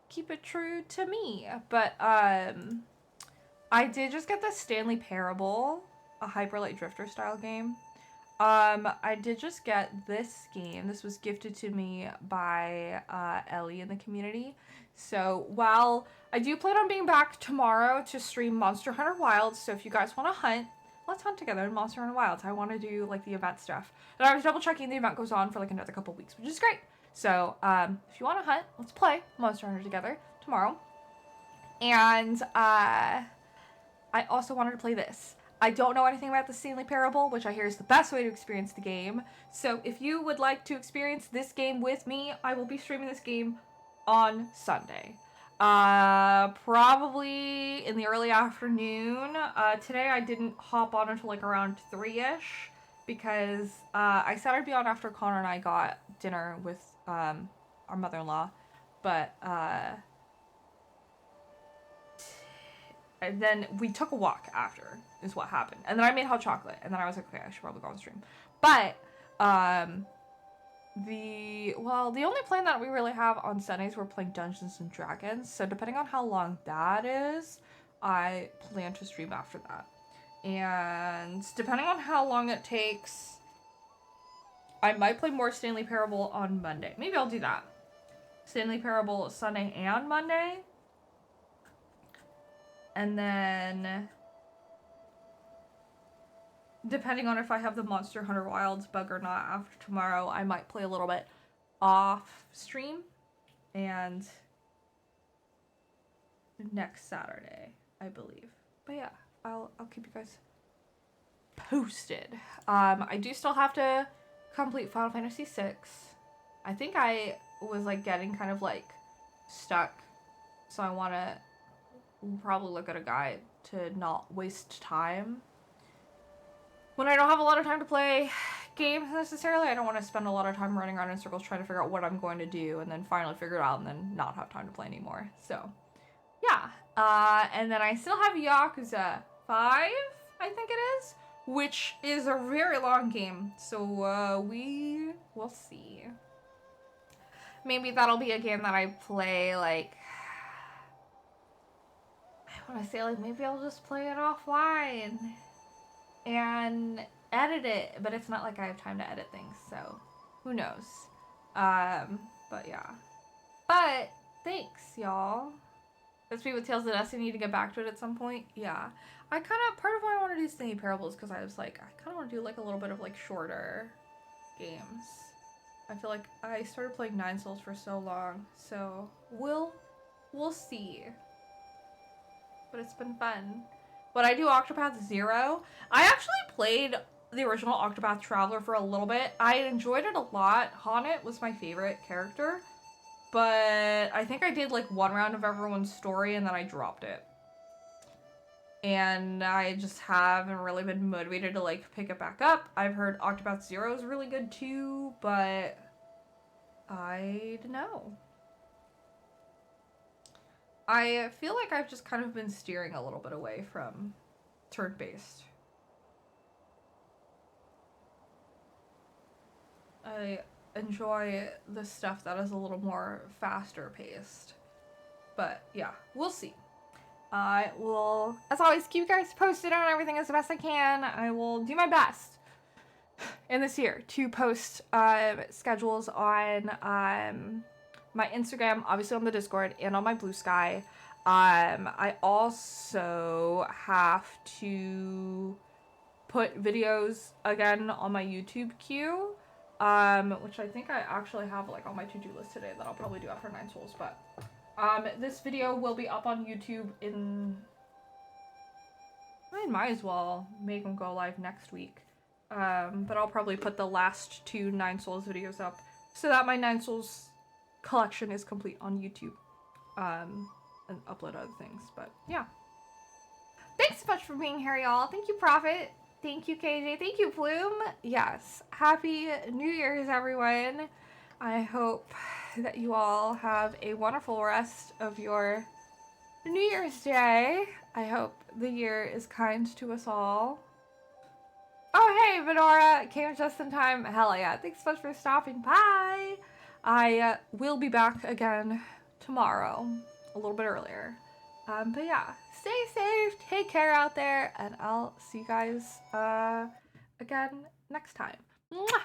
keep it true to me. But I did just get the Stanley Parable, a Hyper Light Drifter style game. I did just get this game. This was gifted to me by Ellie in the community. So while I do plan on being back tomorrow to stream Monster Hunter Wilds, so if you guys want to hunt, let's hunt together in Monster Hunter Wilds. I want to do like the event stuff. And I was double checking the event goes on for like another couple weeks, which is great. So if you want to hunt, let's play Monster Hunter together tomorrow. And I also wanted to play this. I don't know anything about the Stanley Parable, which I hear is the best way to experience the game. So if you would like to experience this game with me, I will be streaming this game on Sunday. Probably in the early afternoon. Today I didn't hop on until like around 3-ish because I said I'd be on after Connor and I got dinner with our mother-in-law. But and then we took a walk after is what happened. And then I made hot chocolate. And then I was like, okay, I should probably go on stream. But the only plan that we really have on Sundays, we're playing Dungeons and Dragons. So depending on how long that is, I plan to stream after that. And depending on how long it takes, I might play more Stanley Parable on Monday. Maybe I'll do that. Stanley Parable Sunday and Monday. And then, depending on if I have the Monster Hunter Wilds bug or not after tomorrow, I might play a little bit off stream. And next Saturday, I believe. But yeah, I'll keep you guys posted. I do still have to complete Final Fantasy VI. I think I was like getting kind of like stuck. So I want to probably look at a guide to not waste time. When I don't have a lot of time to play games necessarily, I don't want to spend a lot of time running around in circles trying to figure out what I'm going to do and then finally figure it out and then not have time to play anymore. So, yeah. And then I still have Yakuza 5, I think it is, which is a very long game. So, we will see. Maybe that'll be a game that I play, like, I want to say, like, maybe I'll just play it offline and edit it, but it's not like I have time to edit things, so who knows. But yeah. But thanks, y'all. Let's be with Tales of Destiny to get back to it at some point. Yeah. Part of why I want to do Stanley Parables because I was like, I kind of want to do like a little bit of like shorter games. I feel like I started playing Nine Souls for so long, so we'll see. But it's been fun. But I do Octopath Zero. I actually played the original Octopath Traveler for a little bit. I enjoyed it a lot. Haunted was my favorite character. But I think I did like one round of everyone's story and then I dropped it. And I just haven't really been motivated to like pick it back up. I've heard Octopath Zero is really good too, but I don't know. I feel like I've just kind of been steering a little bit away from turn-based. I enjoy the stuff that is a little more faster paced. But yeah, we'll see. I will, as always, keep you guys posted on everything as best I can. I will do my best in this year to post schedules on my Instagram, obviously on the Discord, and on my Blue Sky. I also have to put videos again on my YouTube queue, which I think I actually have like on my to-do list today that I'll probably do after Nine Souls, but this video will be up on YouTube I might as well make them go live next week. But I'll probably put the last 2 Nine Souls videos up so that my Nine Souls collection is complete on YouTube. And upload other things, but yeah. Thanks so much for being here, y'all. Thank you, Prophet. Thank you, KJ. Thank you, Plume. Yes. Happy New Year's, everyone. I hope that you all have a wonderful rest of your New Year's Day. I hope the year is kind to us all. Oh, hey, Venora. Came just in time. Hell yeah. Thanks so much for stopping by. I will be back again tomorrow, a little bit earlier. But yeah, stay safe, take care out there, and I'll see you guys again next time. Mwah!